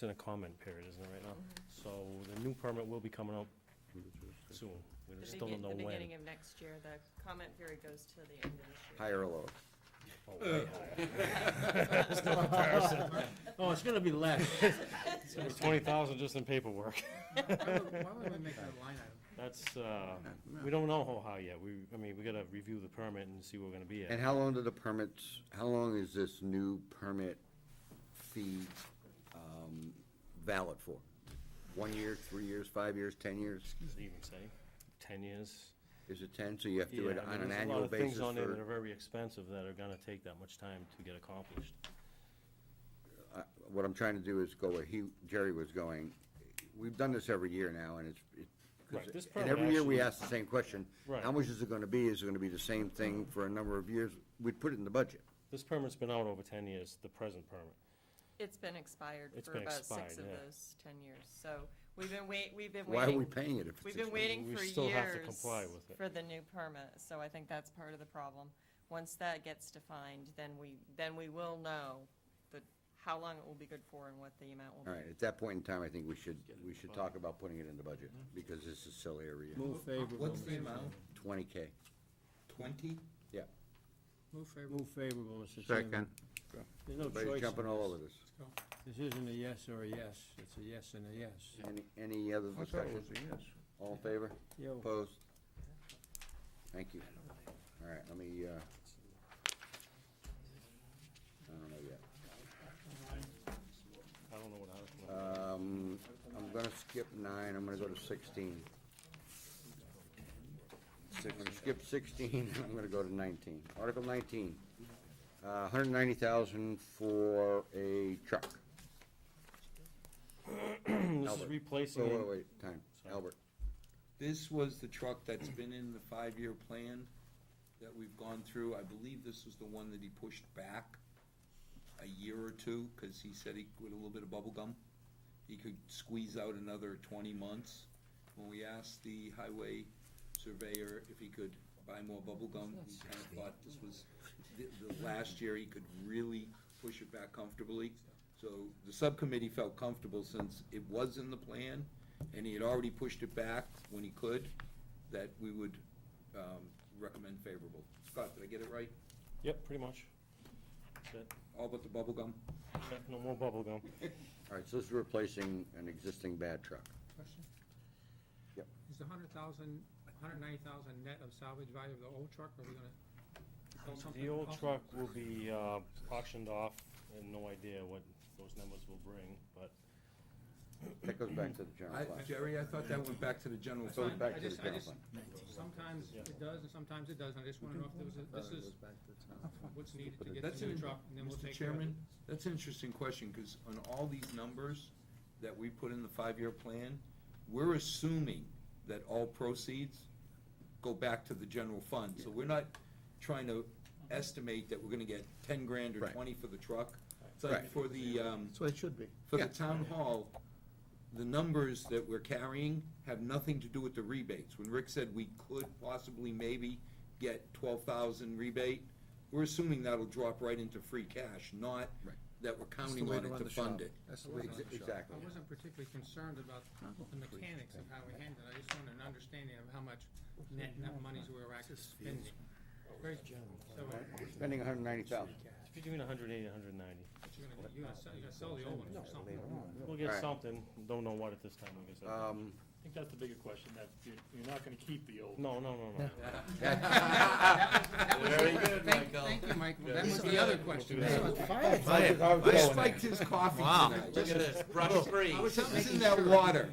in a comment period, isn't it, right now? So the new permit will be coming out soon. We The still don't know when. beginning of next year, the comment period goes to the end of this year. Higher or lower? Oh, way higher. There's no comparison. Oh, it's gonna be less. It's gonna be 20,000 just in paperwork. Why would we make that a line item? That's, we don't know how high yet. We gotta review the permit and see where we're gonna be And at. how long how long is this new permit fee valid for? 1 year, 3 years, 5 years, 10 years? Does it even say 10 years? Is it 10, so you have to do it Yeah, I on mean, an there's a annual lot of basis things on there that are for? very expensive that are gonna take that much time to get accomplished. What I'm trying to do is go where Jerry was going. We've done this every year now, and Right, this And permit every year we actually- ask the same question. Right. How much is it gonna be? Is it gonna be the same thing for a number of years? We'd put it in the budget. This permit's been out over 10 years, the present permit. It's been expired It's for been about expired, 6 of yeah. those 10 years. So we've been waiting. Why are we paying it if it's We've been expired? waiting We for still have to years comply with it. for the new permit, so I think that's part of the problem. Once that gets defined, then we will know how long it will be good for and what the amount will be. All right, at that point in time, I think we should talk about putting it in the budget, because this is silly every year. Move favorable. What's the amount? 20K. 20? Yeah. Move favorable. Move favorable, Mr. Chairman. There's no Everybody's choice. jumping in all this. over this. This isn't a yes or a yes, it's a yes and a yes. Any other discussion? All in favor? Yo. Opposed? Thank you. All right, let me, I don't know yet. I don't know what article. I'm gonna skip 9, I'm gonna go to 16. I'm gonna skip 16, I'm gonna go to 19. Article 19, 190,000 for a truck. This is Albert. replacing. Wait, time. Sorry. Albert. This was the truck that's been in the 5-year plan that we've gone through. I believe this was the one that he pushed back a year or two, because he said he, with a little bit of bubble gum, he could squeeze out another 20 months. When we asked the highway surveyor if he could buy more bubble gum, he kind of thought this was the last year he could really push it back comfortably. So the subcommittee felt comfortable, since it was in the plan and he had already pushed it back when he could, that we would recommend favorable. Scott, did I get it right? Yep, pretty much. That's it. All but the bubble gum? Yep, no more bubble gum. All right, so this is replacing an existing bad truck. Question? Yep. Is the 190,000 net of salvage value of the old truck, or are we gonna sell something? The old else? truck will be auctioned off, and no idea what those numbers will bring, but That goes back to the general fund. Jerry, I thought that went back to the general That's Goes fund. fine. back I to the just, general fund. sometimes it does and sometimes it doesn't. I just wanna know if there was this is what's needed to get That's the new an- truck, and then we'll Mr. take care of it. Chairman, that's an interesting question, because on all these numbers that we put in the 5-year plan, we're assuming that all proceeds go back to the general fund. So we're not trying to estimate that we're gonna get 10 grand or Right. 20 for the truck. It's Right. like for the, That's what it should be. for the Yeah. town hall, the numbers that we're carrying have nothing to do with the rebates. When Rick said we could possibly maybe get 12,000 rebate, we're assuming that'll drop right into free cash, not Right. that we're That's the counting way on to it run to the fund shop. it. That's the way to run the shop. Exactly. I wasn't particularly concerned about the mechanics of how we handled it. I just wanted an understanding of how much net monies we were actually spending. Great. So, Spending 190,000. it's between 180 and 190. you're gonna sell the old one or something. We'll get Alright. something, don't know what at this time, like I said. I think that's the bigger question, that you're not gonna keep the old. No. Very good, Michael. Thank you, Michael. That was the other question. I spiked his coffee tonight. Look at this, brush free. Something's in that water.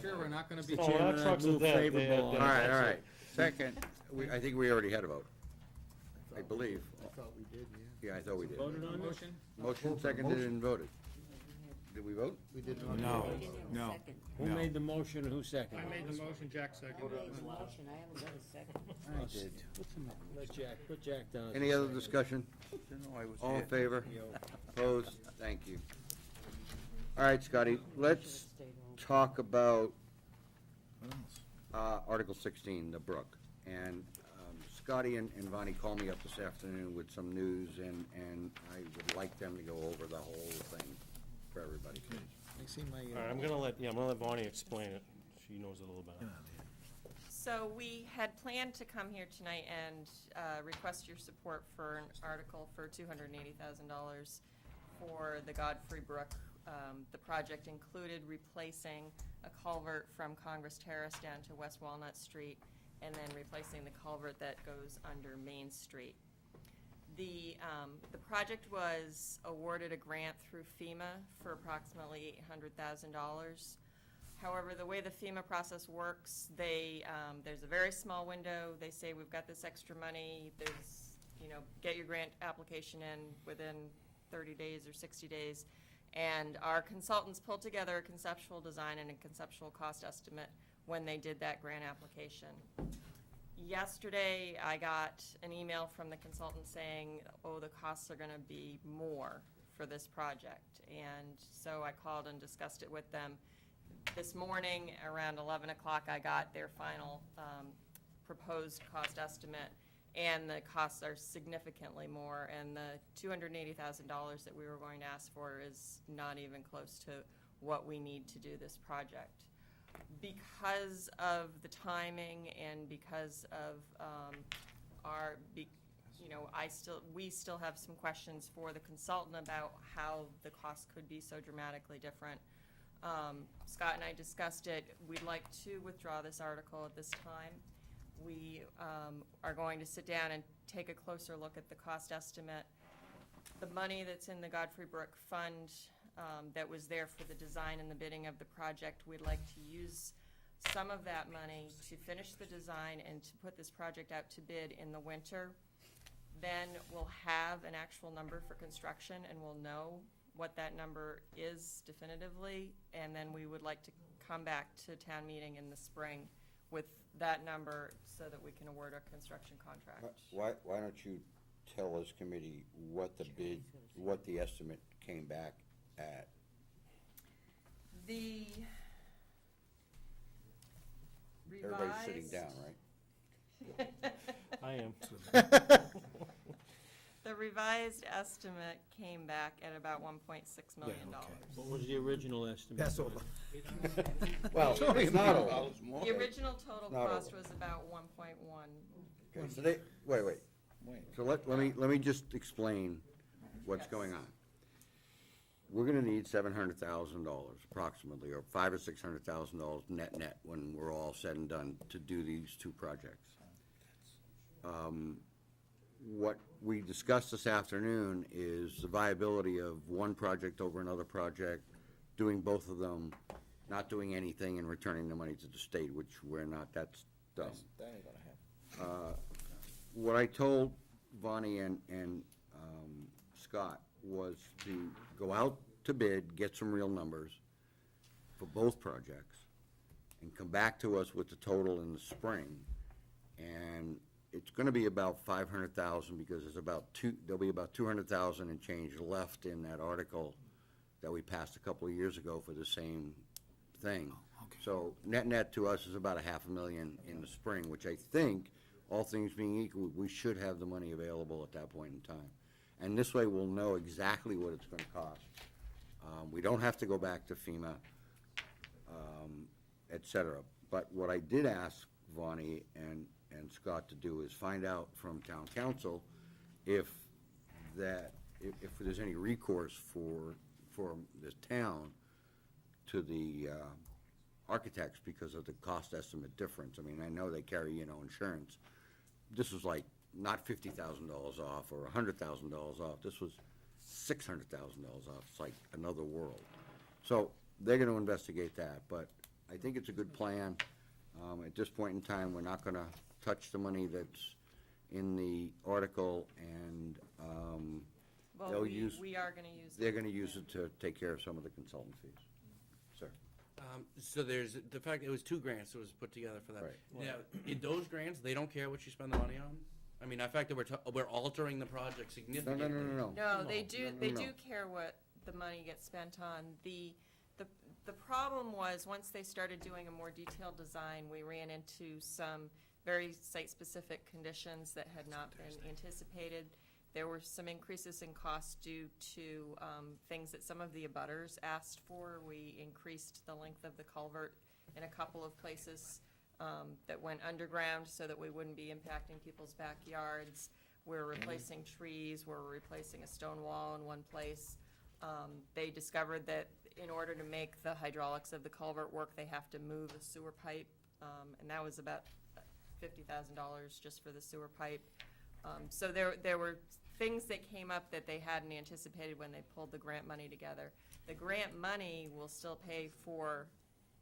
Sure, we're not gonna be. Oh, our trucks are dead. All right. Second, I think we already had a vote. I believe. I thought we did, yeah. Yeah, I thought we did. Voted on it? Motion? Motion seconded and voted. Did we vote? We did not. No. Who made the motion, who I seconded? made the motion, Jack seconded. I did. Let Jack, put Jack down. as Any a other second. discussion? All in favor? Yo. Opposed? Thank you. All right, Scotty, let's talk about Article 16, the brook. And Scotty and Vonnie called me up this afternoon with some news, and I would like them to go over the whole thing for everybody. I see my. All right, I'm gonna let Bonnie explain it, she knows it a little better. So we had planned to come here tonight and request your support for an article for $280,000 for the Godfrey Brook. The project included replacing a culvert from Congress Terrace down to West Walnut Street, and then replacing the culvert that goes under Main Street. The project was awarded a grant through FEMA for approximately $800,000. However, the way the FEMA process works, there's a very small window. They say, we've got this extra money, get your grant application in within 30 days or 60 days. And our consultants pulled together a conceptual design and a conceptual cost estimate when they did that grant application. Yesterday, I got an email from the consultant saying, oh, the costs are gonna be more for this project. And so I called and discussed it with them. This morning, around 11 o'clock, I got their final proposed cost estimate, and the costs are significantly more, and the $280,000 that we were going to ask for is not even close to what we need to do this project. Because of the timing and because of we still have some questions for the consultant about how the cost could be so dramatically different. Scott and I discussed it. We'd like to withdraw this article at this time. We are going to sit down and take a closer look at the cost estimate. The money that's in the Godfrey Brook Fund that was there for the design and the bidding of the project, we'd like to use some of that money to finish the design and to put this project out to bid in the winter. Then we'll have an actual number for construction, and we'll know what that number is definitively, and then we would like to come back to town meeting in the spring with that number so that we can award a construction contract. Why don't you tell this committee what the bid, what the estimate came back at? The Everybody's sitting revised. down, right? I am. The revised estimate came back at about $1.6 million. What was the original estimate? Pass over. Well, it's not all. The original total Not cost over. was about 1.1. Okay, so they, wait. So let me just explain what's Yes. going on. We're gonna need $700,000 approximately, or $500,000 or $600,000 net when we're all said and done to do these two projects. What we discussed this afternoon is the viability of one project over another project, doing both of them, not doing anything and returning the money to the state, which we're not, that's dumb. That ain't gonna happen. What I told Vonnie and Scott was to go out to bid, get some real numbers for both projects, and come back to us with the total in the spring. And it's gonna be about 500,000, because there'll be about 200,000 and change left in that article that we passed a couple of years ago for the same thing. So net to us is about $500,000 in the spring, which I think, all things being equal, we should have the money available at that point in time. And this way, we'll know exactly what it's gonna cost. We don't have to go back to FEMA, et cetera. But what I did ask Vonnie and Scott to do is find out from town council if there's any recourse for the town to the architects because of the cost estimate difference. I mean, I know they carry, insurance. This was like not $50,000 off or $100,000 off. This was $600,000 off. It's like another world. So they're gonna investigate that, but I think it's a good plan. At this point in time, we're not gonna touch the money that's in the article, and Well, they'll we use. are going to use it. They're gonna use it to take care of some of the consultant fees. Sir? So there's the fact it was 2 grants that was put together for that. Right. Now, in those grants, they don't care what you spend the money on? I mean, the fact that we're altering the project significantly. No. No, they do, No, they no. do care what the money gets spent on. The problem was, once they started doing a more detailed design, we ran into some very site-specific conditions that had not been anticipated. There were some increases in costs due to things that some of the abutters asked for. We increased the length of the culvert in a couple of places that went underground so that we wouldn't be impacting people's backyards. We're replacing trees, we're replacing a stone wall in one place. They discovered that in order to make the hydraulics of the culvert work, they have to move a sewer pipe, and that was about $50,000 just for the sewer pipe. So there were things that came up that they hadn't anticipated when they pulled the grant money together. The grant money will still pay for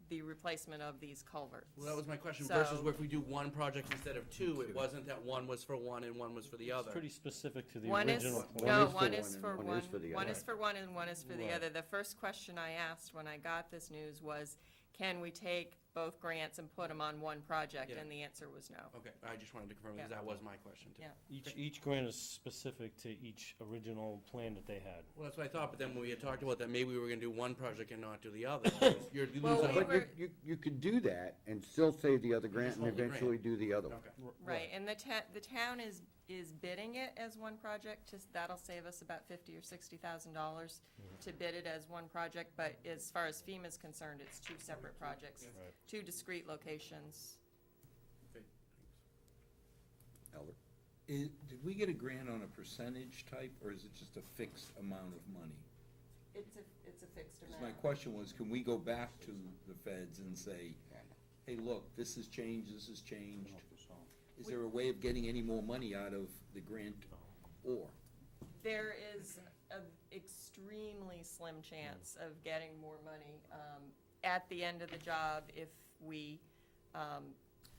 the replacement of these culverts. Well, that was my question, So- versus where if we do one project instead of 2, it wasn't that one was for one and one was for the other. It's pretty specific to the One is, original plan. no, One one is is for for one, one, one is for the one other. is for one and one is for the Right. other. The first question I asked when I got this news was, can we take both grants and put them on one project, Yeah. and the answer was no. Okay, I just wanted to confirm, because Yeah. that was my question, too. Yeah. Each grant is specific to each original plan that they had. Well, that's what I thought, but then when we had talked about that, maybe we were gonna do one project and not do the other. You're losing. Well, we But were- you could do that and still save the other grant and hold the grant. eventually do the other one. Okay. Right, and the town is bidding it as one project, just, that'll save us about $50,000 or $60,000 to bid it as one project, but as far as FEMA's concerned, it's two separate projects, Right. two discrete locations. Okay, Albert? Did we get a grant on a percentage type, or is it just a fixed amount of money? It's a fixed 'Cause amount. my question was, can we go back to the feds and say, hey, look, this has changed, this has changed? Is there a way of getting any more money out of the grant or? There is an extremely slim chance of getting more money at the end of the job if we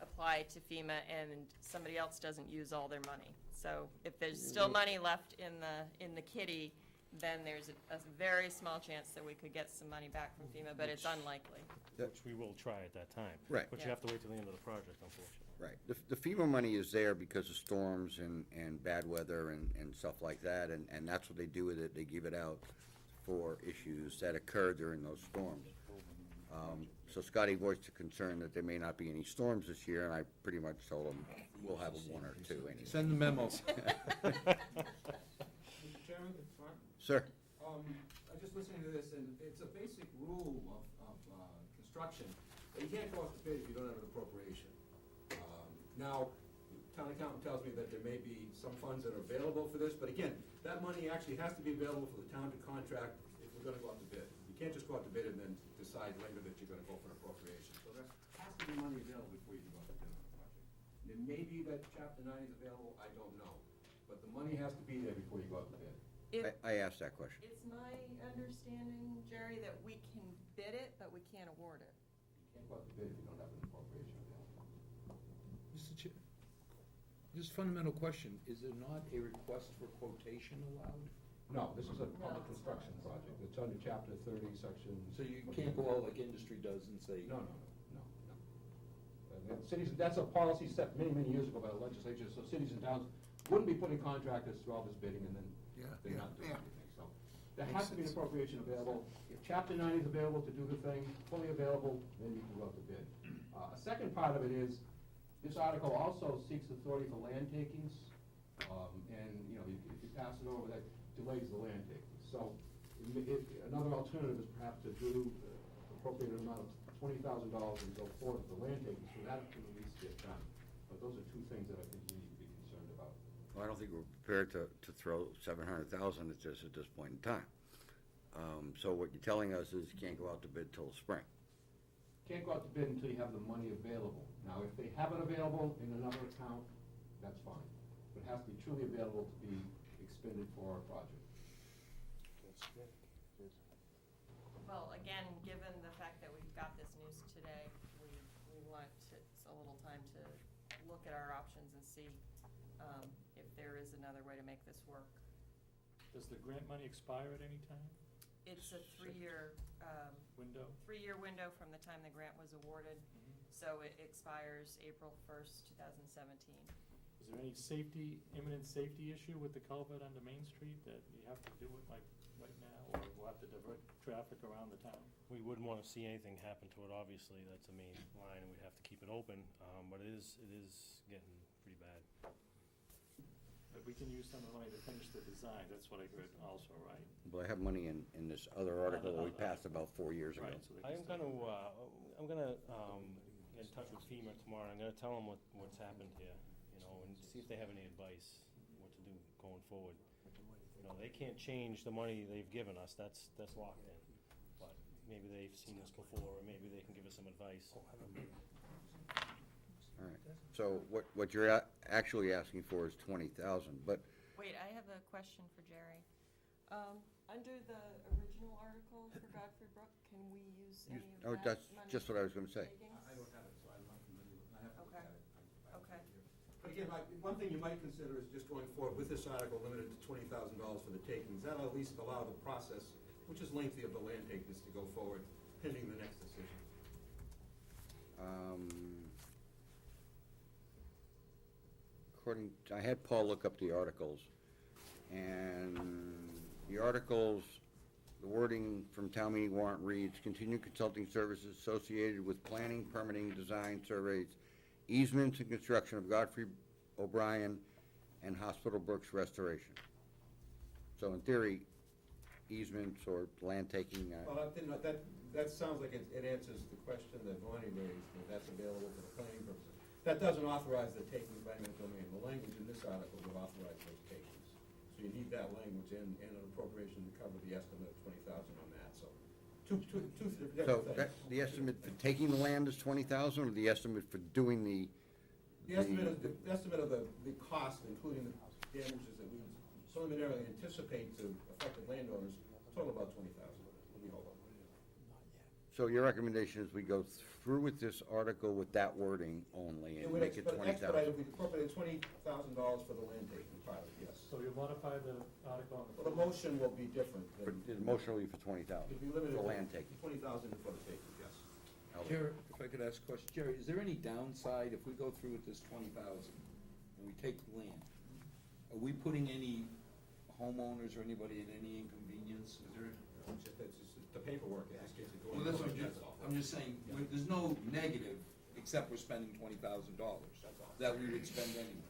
apply to FEMA and somebody else doesn't use all their money. So if there's still money left in the kitty, then there's a very small chance that we could get some money back from FEMA, but it's unlikely. Which we will try at that time. Right. But you Yeah. have to wait till the end of the project, unfortunately. Right. The FEMA money is there because of storms and bad weather and stuff like that, and that's what they do with it. They give it out for issues that occur during those storms. So Scotty voiced a concern that there may not be any storms this year, and I pretty much told him we'll have one or two anyway. Send the memo. Mr. Chairman, Mark? Sir? I'm just listening to this, and it's a basic rule of construction, that you can't go off the bid if you don't have an appropriation. Now, town accountant tells me that there may be some funds that are available for this, but again, that money actually has to be available for the town to contract if we're gonna go out to bid. You can't just go out to bid and then decide later that you're gonna go for an appropriation. So there has to be money available before you can go out to bid on a project. There may be that chapter 90 is available, I don't know, but the money has to be there before you go out to bid. I asked that question. It's my understanding, Jerry, that we can bid it, but we can't award it. You can't go out to bid if you don't have an appropriation available. Mr. Chair, just fundamental question, is there not a request for quotation allowed? No, this is a public construction project. It's under chapter 30, section. So you can't go out like industry does and say. No. And cities, that's a policy set many, many years ago by the legislature, so cities and towns wouldn't be putting contractors through all this bidding and then they're not doing anything, so. There has to be an appropriation available. If chapter 90 is available to do the thing, fully available, then you can go out to bid. A second part of it is, this article also seeks authority for land takings, and, you know, if you pass it over, that delays the land takings. So, another alternative is perhaps to do appropriate amount of $20,000 and go forward with the land takings, so that can at least get done. But those are two things that I think we need to be concerned about. Well, I don't think we're prepared to throw 700,000 at this point in time. So what you're telling us is you can't go out to bid till spring. Can't go out to bid until you have the money available. Now, if they have it available in another account, that's fine. But it has to be truly available to be expended for our project. Well, again, given the fact that we've got this news today, we want a little time to look at our options and see if there is another way to make this work. Does the grant money expire at any time? It's a three-year window from the time the grant was awarded, so it expires April 1st, 2017. Is there any imminent safety issue with the culvert under Main Street that you have to do it like right now, or we'll have to divert traffic around the town? We wouldn't want to see anything happen to it, obviously, that's the main line, and we'd have to keep it open, but it is getting pretty bad. But we can use some of the money to finish the design, that's what I heard also, right? But I have money in this other article that we passed about 4 years ago. Right, so they I'm can still- I'm gonna get in touch with FEMA tomorrow, I'm gonna tell them what's happened here, you know, and see if they have any advice, what to do going forward. You know, they can't change the money they've given us, that's locked in. But maybe they've seen this before, or maybe they can give us some advice. All right. So what you're actually asking for is 20,000, but Wait, I have a question for Jerry. Under the original article for Godfrey Brook, can we use any oh, of that that's money just what I was gonna say. for takings? I don't have it, so I'm not familiar with it. I have to look Okay. at it. I don't Okay. have it here. But again, one thing you might consider is just going forward with this article limited to $20,000 for the takings. That'll at least allow the process, which is lengthy, of the land takings to go forward pending the next decision. I had Paul look up the articles, and the articles, the wording from town meeting warrant reads, continued consulting services associated with planning, permitting, design, surveys, easements and construction of Godfrey O'Brien and Hospital Brooks restoration. So in theory, easements or land taking, Well, that sounds like it answers the question that Bonnie raised, that that's available for the planning purposes. That doesn't authorize the taking by eminent domain. The language in this article would authorize those takings. So you need that language and an appropriation to cover the estimate of 20,000 on that, so. Two so different things. the estimate for taking the land is 20,000, or the estimate for doing the? The estimate of the cost, including the damages that we preliminarily anticipate to affected landowners, total about 20,000. Let me hold on. So your recommendation is we go through with this article with that wording only and make it 20,000? We appropriate $20,000 for the land taking part of it, yes. So you modify the article on the. Well, the motion will be different. The motion will be for 20,000, It'll be limited for to land taking. 20,000 for the taking, yes. Jerry, if I could ask a question, Jerry, is there any downside if we go through with this 20,000 and we take the land? Are we putting any homeowners or anybody at any inconvenience? Is there? The paperwork, it has to go. Well, that's what I'm just saying, there's no negative, except we're spending $20,000 that we would spend anyway.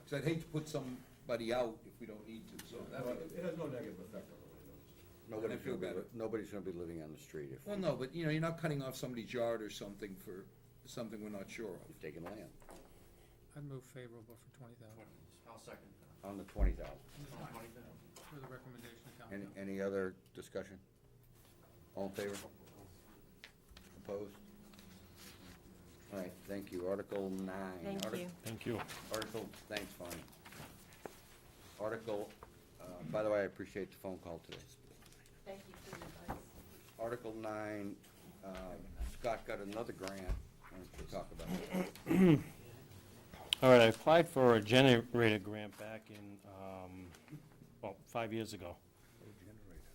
Because I'd hate to put somebody out if we don't need to, so that would. It has no negative effect on the landowners. I feel better. Nobody's gonna be living on the street if. Well, no, but, you're not cutting off somebody's yard or something for something we're not sure of. We've taken land I'd move favorable for 20,000, I'll second. on the 20,000. for the recommendation of town council. Any other discussion? All in favor? Opposed? All right, thank you. Article 9. Thank you. Thank you. Article, thanks, Bonnie. Article, by the way, I appreciate the phone call today. Thank you for your advice. Article 9, Scott got another grant. Why don't you talk about it? All right, I applied for a generator grant back in, 5 years ago.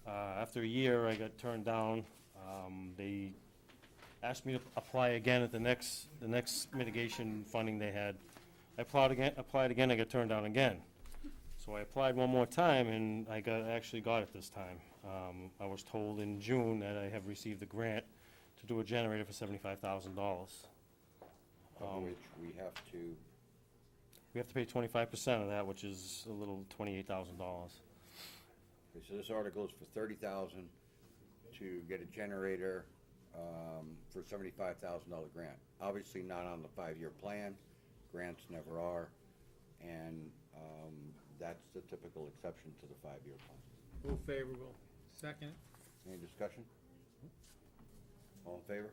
After a year, I got turned down. They asked me to apply again at the next mitigation funding they had. I applied again, I got turned down again. So I applied one more time, and I actually got it this time. I was told in June that I have received a grant to do a generator for $75,000. Of which we have to, We have to pay 25% of that, which is a little $28,000. okay, so this article is for 30,000 to get a generator for $75,000 grant. Obviously not on the 5-year plan. Grants never are. And that's the typical exception to the 5-year plan. Move favorable. Second. Any discussion? All in favor?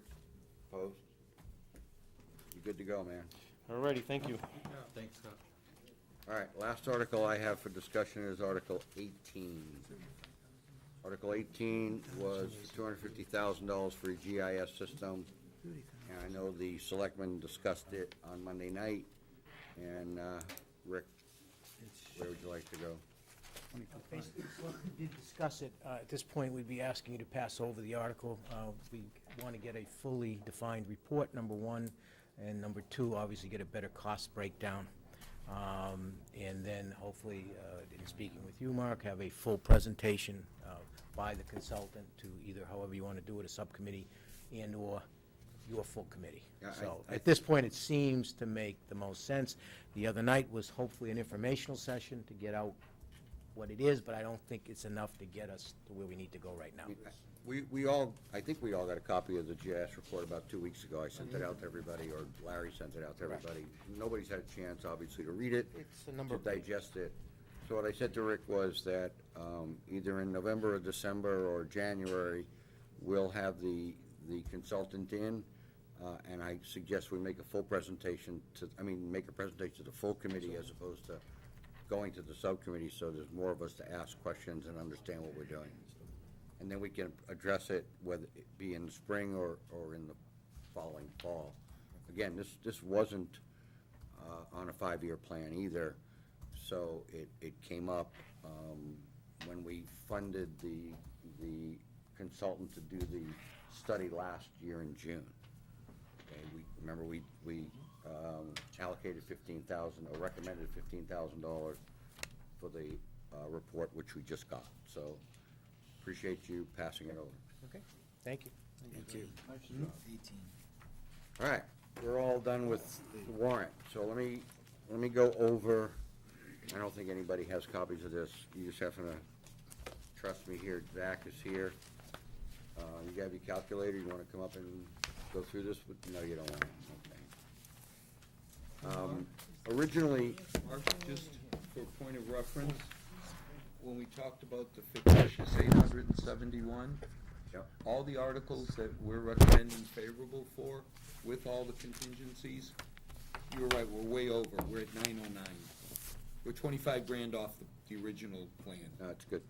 Opposed? You good to go, man. All righty, thank you. Thanks, Scott. All right, last article I have for discussion is Article 18. Article 18 was for $250,000 for a GIS system. And I know the selectmen discussed it on Monday night. And Rick, where would you like to go? Basically, we did discuss it. At this point, we'd be asking you to pass over the article. We want to get a fully defined report, number one, and number two, obviously get a better cost breakdown. And then hopefully, in speaking with you, Mark, have a full presentation by the consultant to either however you want to do it, a subcommittee and/or your full committee. Yeah, So I at this point, it seems to make the most sense. The other night was hopefully an informational session to get out what it is, but I don't think it's enough to get us to where we need to go right now. I think we all got a copy of the GIS report about 2 weeks ago. I sent it out to everybody, or Larry sent it out to everybody. Nobody's had a chance, obviously, to read it, It's a number to of pages. digest it. So what I said to Rick was that either in November or December or January, we'll have the consultant in, and I suggest we make a full presentation make a presentation to the full committee as opposed to going to the subcommittee, so there's more of us to ask questions and understand what we're doing. And then we can address it, whether it be in the spring or in the following fall. Again, this wasn't on a 5-year plan either, so it came up when we funded the consultant to do the study last year in June. Okay, remember, we allocated 15,000, or recommended $15,000 for the report, which we just got. So appreciate you passing it over. Okay, thank you. Thank you. All right, we're all done with the warrant, so let me go over, I don't think anybody has copies of this, you just have to trust me here, Zach is here. You have your calculator, you wanna come up and go through this? No, you don't want to, okay. Originally, Mark, just for a point of reference, when we talked about the fictitious 871, Yep. all the articles that we're recommending favorable for, with all the contingencies, you were right, we're way over, we're at 909. We're 25 grand off the original plan. That's good.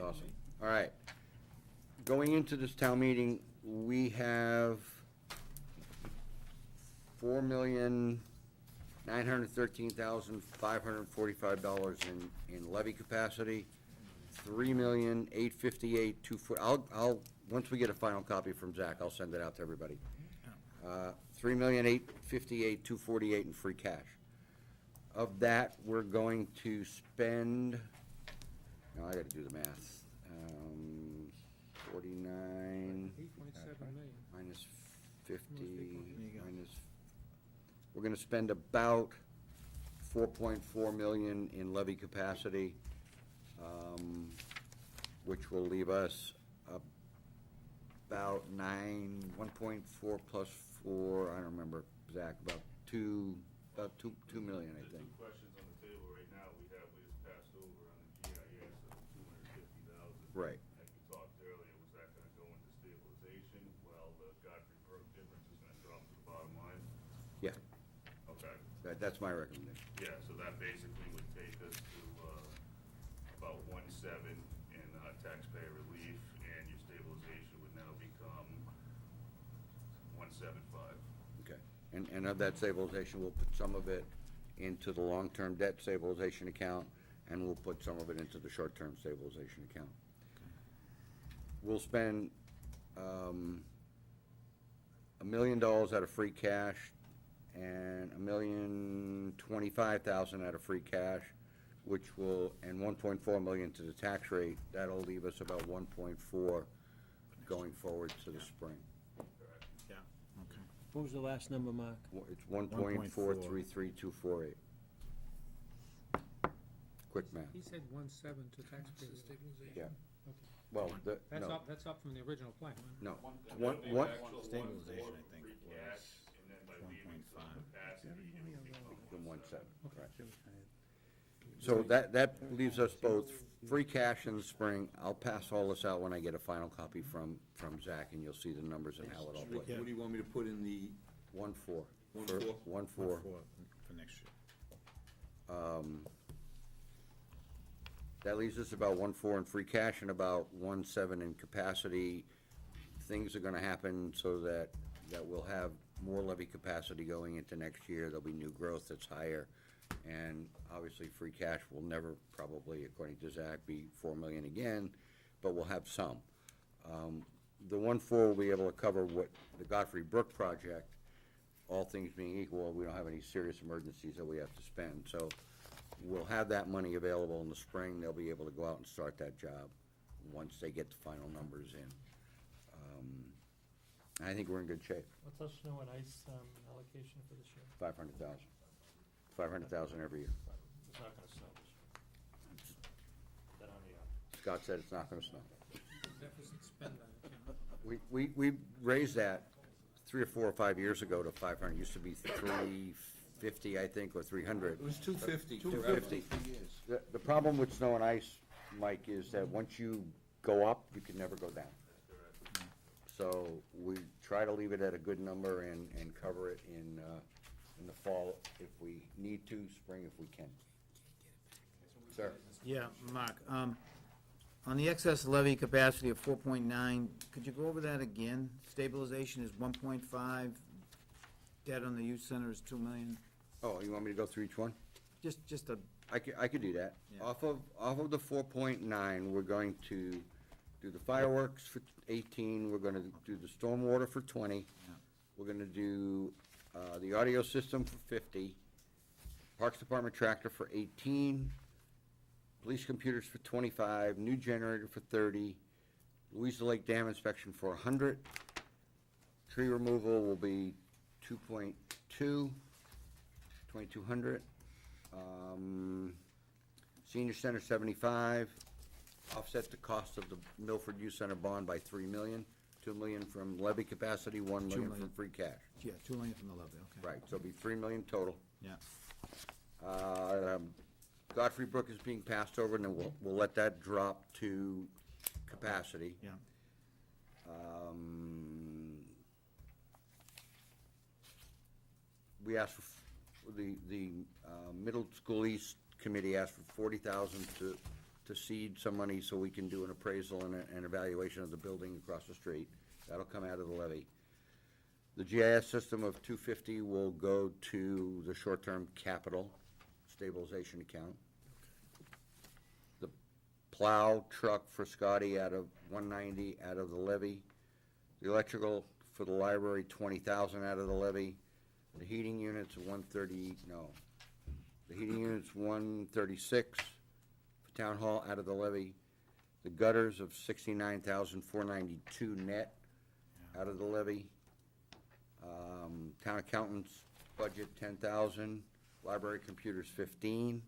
Awesome. All right. Going into this town meeting, we have $4,913,545 in levy capacity, $3,858,240. Once we get a final copy from Zach, I'll send it out to everybody. $3,858,248 in free cash. Of that, we're going to spend, now I gotta do the math. 49 $8.7 million. minus 50 minus, we're gonna spend about 4.4 million in levy capacity, which will leave us about 1.4 plus 4, I don't remember, Zach, about 2 million, I think. Questions on the table right now, we just passed over on the GIS of 250,000. Right. Like we talked earlier, was that gonna go into stabilization? Well, the Godfrey Brook difference is gonna drop to the bottom line? Yeah, Okay. that's my recommendation. Yeah, so that basically would take us to, about 1.7 in, taxpayer relief, and your stabilization would now become 1.75. Okay, and of that stabilization, we'll put some of it into the long-term debt stabilization account, and we'll put some of it into the short-term stabilization account. We'll spend $1 million out of free cash and $1,025,000 out of free cash, which will, and 1.4 million to the tax rate. That'll leave us about 1.4 going forward to the spring. Yeah, okay. What was the last number, Mark? It's 1.433248. Quick math. He said 1.7 to taxpayer. Yeah. Well, That's no, up, that's up from the original plan. no. One, Stabilization, I think, free was cash, and then by leaving some capacity, it would become The 1.7, right. So that leaves us both free cash in the spring. I'll pass all this out when I get a final copy from Zach, and you'll see the numbers and how it all What plays. do you want me to put in the, 1.4. 1.4? 1.4. For next year. That leaves us about 1.4 in free cash and about 1.7 in capacity. Things are gonna happen so that we'll have more levy capacity going into next year. There'll be new growth that's higher. And obviously, free cash will never probably, according to Zach, be 4 million again, but we'll have some. The 1.4 will be able to cover what the Godfrey Brook project, all things being equal, we don't have any serious emergencies that we have to spend. So we'll have that money available in the spring. They'll be able to go out and start that job once they get the final numbers in. I think we're in good shape. What's our snow and ice allocation for this year? 500,000. 500,000 every year. It's not gonna snow this year. That on the Scott said it's not gonna snow. Deficit spend on account. We raised that 3 or 4 or 5 years ago to 500. It used to be 350, I think, or 300. it was 250. 250. The problem with snow and ice, Mike, is that once you go up, you can never go down. So we try to leave it at a good number and cover it in the fall if we need to, spring if we can. Sir? Yeah, Mark, on the excess levy capacity of 4.9, could you go over that again? Stabilization is 1.5, debt on the youth center is 2 million. Oh, you want me to go through each one? Just a, I could do that. Yeah. Off of the 4.9, we're going to do the fireworks for 18, we're gonna do the stormwater for 20. we're gonna do, the audio system for 50, Parks Department tractor for 18, police computers for 25, new generator for 30, Louisa Lake Dam inspection for 100, tree removal will be 2.2, 2,200, senior center 75, offset the cost of the Milford Youth Center bond by 3 million, 2 million from levy capacity, 1 million from million. free cash. Yeah, 2 million from the levy, okay. Right, so it'll be 3 million total. Yeah. Godfrey Brook is being passed over, and then we'll let that drop to capacity. Yeah. We asked for, the Middle School East Committee asked for 40,000 to seed some money so we can do an appraisal and an evaluation of the building across the street. That'll come out of the levy. The GIS system of 250 will go to the short-term capital stabilization account. The plow truck for Scotty out of 190 out of the levy. The electrical for the library, 20,000 out of the levy. The heating units, 130, no. The heating units, 136 for town hall out of the levy. The gutters of 69,492 net out of the levy. Town accountant's budget, 10,000. Library computers, 15.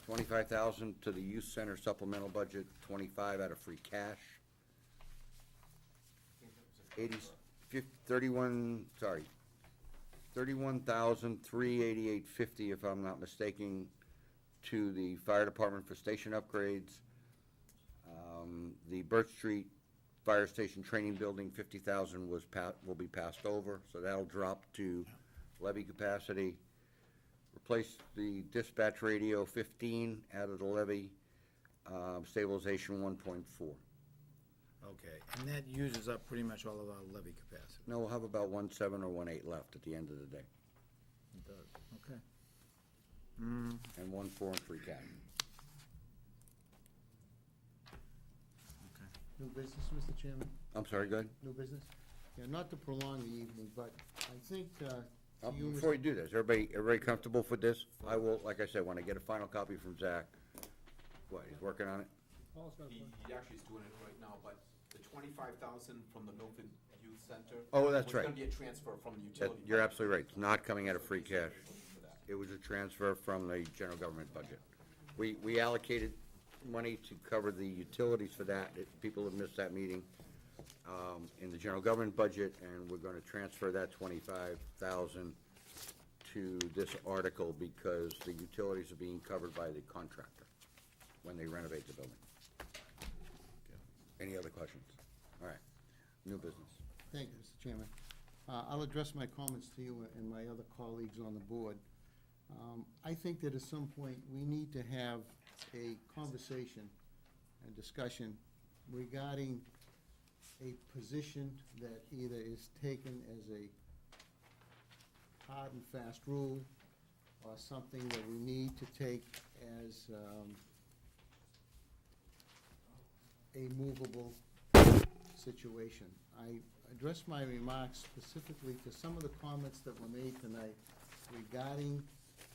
25,000 to the youth center supplemental budget, 25 out of free cash. 31,388.50, if I'm not mistaken, to the fire department for station upgrades. The Birch Street Fire Station Training Building, 50,000 will be passed over, so that'll drop to levy capacity. Replace the dispatch radio, 15 out of the levy, stabilization 1.4. Okay, and that uses up pretty much all of our levy capacity. No, we'll have about 1.7 or 1.8 left at the end of the day, It does, okay. and 1.4 in free cash. Okay. New business, Mr. Chairman? I'm sorry, go ahead. New business? Yeah, not to prolong the evening, but I think, you, Before you do this, everybody comfortable with this? I will, like I said, when I get a final copy from Zach, what, he's working on it? He actually is doing it right now, but the 25,000 from the Milford Youth Center. Oh, that's right. Was gonna be a transfer from the That- utility. You're budget. absolutely right, it's not coming out of free cash. It was a transfer from the general government budget. We allocated money to cover the utilities for that. People have missed that meeting, in the general government budget, and we're gonna transfer that 25,000 to this article because the utilities are being covered by the contractor when they renovate the building. Any other questions? All right, new business. Thank you, Mr. Chairman. I'll address my comments to you and my other colleagues on the board. I think that at some point, we need to have a conversation and discussion regarding a position that either is taken as a hard and fast rule or something that we need to take as a movable situation. I addressed my remarks specifically to some of the comments that were made tonight regarding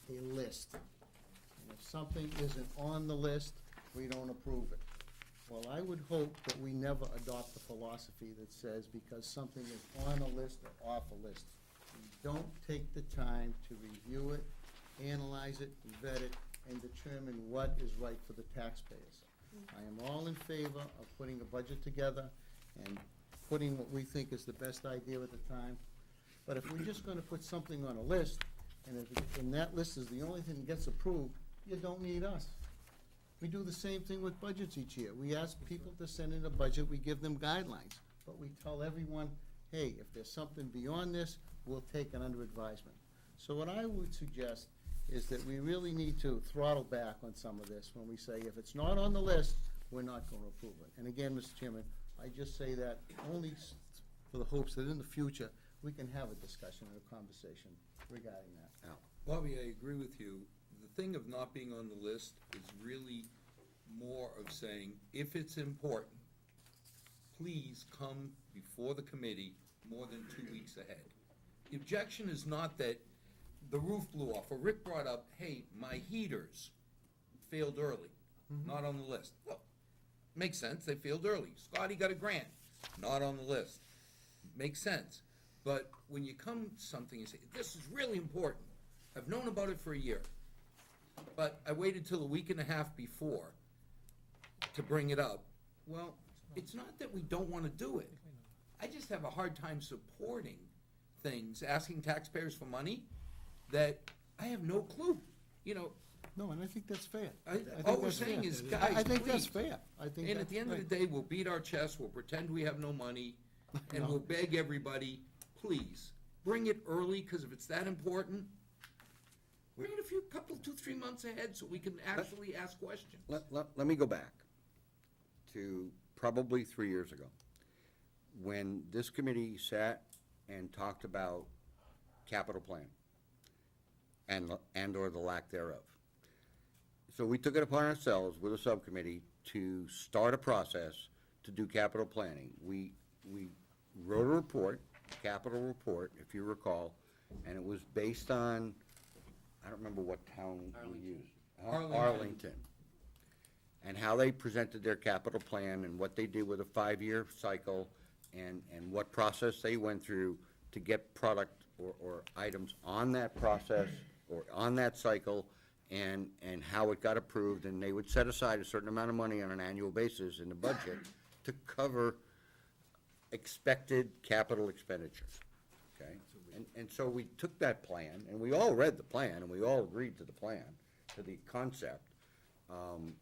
a list. And if something isn't on the list, we don't approve it. Well, I would hope that we never adopt the philosophy that says because something is on a list or off a list, we don't take the time to review it, analyze it, vet it, and determine what is right for the taxpayers. I am all in favor of putting a budget together and putting what we think is the best idea at the time. But if we're just gonna put something on a list, and that list is the only thing that gets approved, you don't need us. We do the same thing with budgets each year. We ask people to send in a budget, we give them guidelines, but we tell everyone, hey, if there's something beyond this, we'll take it under advisement. So what I would suggest is that we really need to throttle back on some of this when we say, if it's not on the list, we're not gonna approve it. And again, Mr. Chairman, I just say that only for the hopes that in the future, we can have a discussion and a conversation regarding that. Bobby, I agree with you. The thing of not being on the list is really more of saying, if it's important, please come before the committee more than 2 weeks ahead. The objection is not that the roof blew off, or Rick brought up, hey, my heaters failed early, not on the list. Well, makes sense, they failed early. Scotty got a grant, not on the list. Makes sense. But when you come to something and say, this is really important, I've known about it for a year, but I waited till a week and a half before to bring it up. Well, it's not that we don't want to do it. I just have a hard time supporting things, asking taxpayers for money that I have no clue, you know. No, and I think that's fair. I think All we're that's saying fair. is, guys, I think that's please. fair. I think And that- at the end of the day, we'll beat our chest, we'll pretend we have no money, and No. we'll beg everybody, please, bring it early, because if it's that important, bring it a few, couple, 2-3 months ahead so we can actually ask questions. Let me go back to probably 3 years ago, when this committee sat and talked about capital planning and/or the lack thereof. So we took it upon ourselves with a subcommittee to start a process to do capital planning. We wrote a report, capital report, if you recall, and it was based on, I don't remember what town we used. Arlington. And how they presented their capital plan and what they did with a 5-year cycle and what process they went through to get product or items on that process or on that cycle and how it got approved. And they would set aside a certain amount of money on an annual basis in the budget to cover expected capital expenditures, okay? And so we took that plan, and we all read the plan, and we all agreed to the plan, to the concept,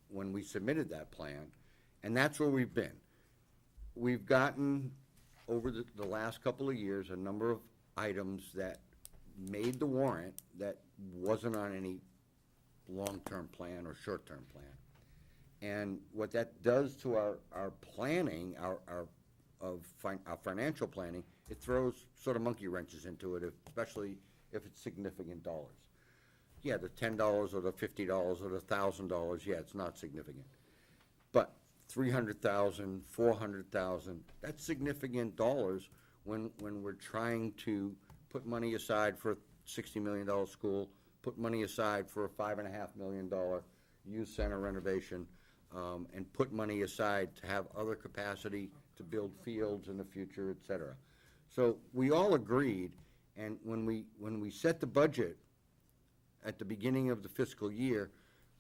when we submitted that plan, and that's where we've been. We've gotten, over the last couple of years, a number of items that made the warrant that wasn't on any long-term plan or short-term plan. And what that does to our planning, our financial planning, it throws sort of monkey wrenches into it, especially if it's significant dollars. Yeah, the $10 or the $50 or the $1,000, yeah, it's not significant. But $300,000, $400,000, that's significant dollars when we're trying to put money aside for a $60 million school, put money aside for a $5.5 million youth center renovation, and put money aside to have other capacity to build fields in the future, et cetera. So we all agreed, and when we set the budget at the beginning of the fiscal year,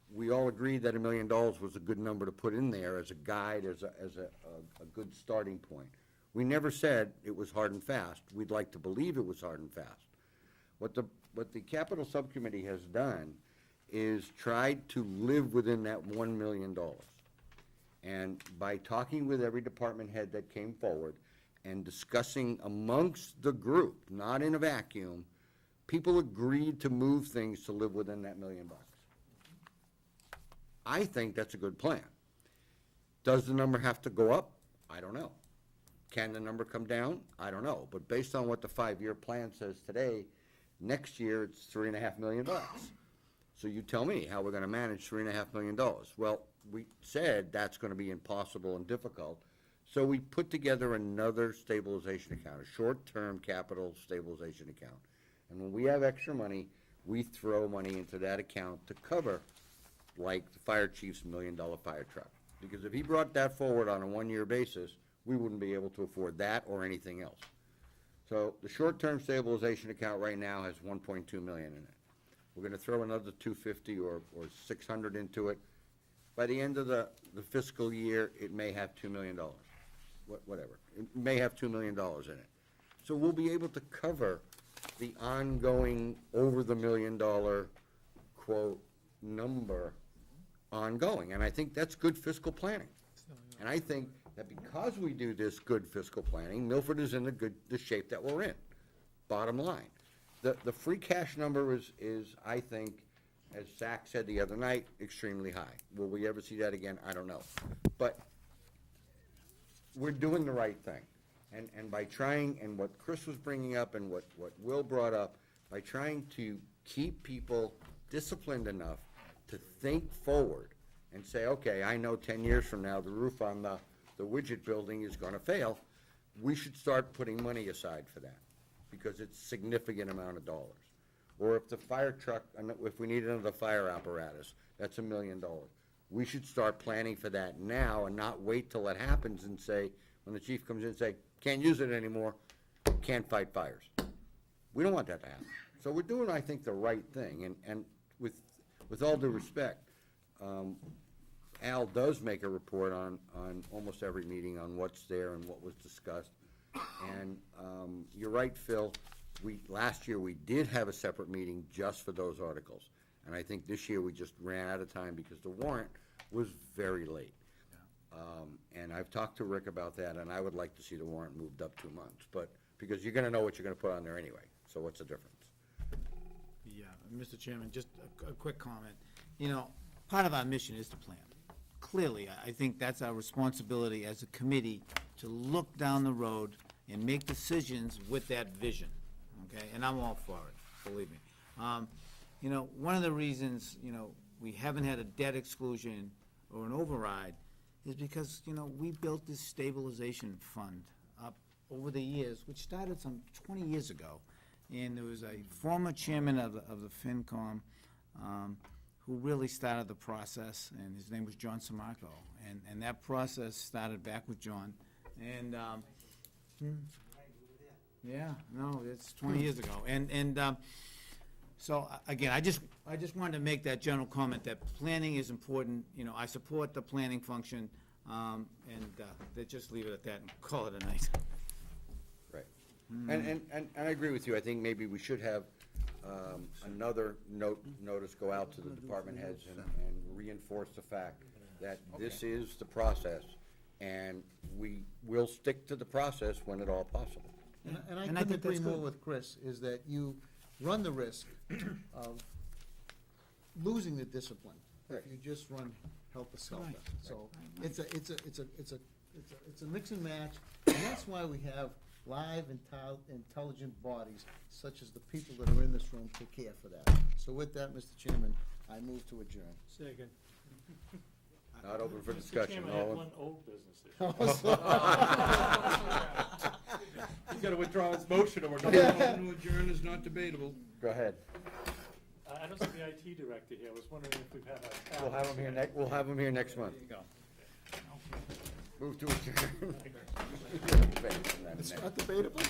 we all agreed that $1 million was a good number to put in there as a guide, as a good starting point. We never said it was hard and fast. We'd like to believe it was hard and fast. What the capital subcommittee has done is tried to live within that $1 million. And by talking with every department head that came forward and discussing amongst the group, not in a vacuum, people agreed to move things to live within that $1 million. I think that's a good plan. Does the number have to go up? I don't know. Can the number come down? I don't know. But based on what the 5-year plan says today, next year it's $3.5 million. So you tell me how we're gonna manage $3.5 million. Well, we said that's gonna be impossible and difficult. So we put together another stabilization account, a short-term capital stabilization account. And when we have extra money, we throw money into that account to cover, like the fire chief's $1 million fire truck. Because if he brought that forward on a 1-year basis, we wouldn't be able to afford that or anything else. So the short-term stabilization account right now has $1.2 million in it. We're gonna throw another $250 or $600 into it. By the end of the fiscal year, it may have $2 million, whatever. It may have $2 million in it. So we'll be able to cover the ongoing over the $1 million quote number ongoing. And I think that's good fiscal planning. And I think that because we do this good fiscal planning, Milford is in the shape that we're in, bottom line. The free cash number is, I think, as Zach said the other night, extremely high. Will we ever see that again? I don't know. But we're doing the right thing. And by trying, and what Chris was bringing up and what Will brought up, by trying to keep people disciplined enough to think forward and say, okay, I know 10 years from now the roof on the widget building is gonna fail, we should start putting money aside for that. because it's significant amount of dollars. Or if the fire truck, if we need another fire apparatus, that's $1 million. We should start planning for that now and not wait till it happens and say, when the chief comes in and say, can't use it anymore, can't fight fires. We don't want that to happen. So we're doing, I think, the right thing, and with all due respect, Al does make a report on almost every meeting on what's there and what was discussed. And you're right, Phil, last year we did have a separate meeting just for those articles. And I think this year we just ran out of time because the warrant was very late. And I've talked to Rick about that, and I would like to see the warrant moved up 2 months, but, because you're gonna know what you're gonna put on there anyway, so what's the difference? Yeah, Mr. Chairman, just a quick comment. You know, part of our mission is to plan. Clearly, I think that's our responsibility as a committee to look down the road and make decisions with that vision, okay? And I'm all for it, believe me. You know, one of the reasons, you know, we haven't had a debt exclusion or an override is because, you know, we built this stabilization fund up over the years, which started some 20 years ago. And there was a former chairman of the FinCom who really started the process, and his name was John Samarco. And that process started back with John. And, yeah, no, it's 20 years ago. So, again, I just wanted to make that general comment that planning is important. You know, I support the planning function, and just leave it at that and call it a night. Right. And I agree with you. I think maybe we should have another notice go out to the department heads and reinforce the fact that this is the process, and we will stick to the process when at all possible. And I And I couldn't think agree that's more good. with Chris, is that you run the risk of losing the discipline if you just run helter-skelter. Right. So it's a mix and match, and that's why we have live, intelligent bodies, such as the people that are in this room, to care for that. So with that, Mr. Chairman, I move to adjourn. Second. Not open for Mr. discussion. Chairman, I have All in- one old business issue. He's got to withdraw his motion, or we're Motion to adjourn is not debatable. Go ahead. I don't see the IT director here. I was wondering if we've had a. We'll have him here we'll have him here next month. There you go. Move to adjourn. It's not debatable?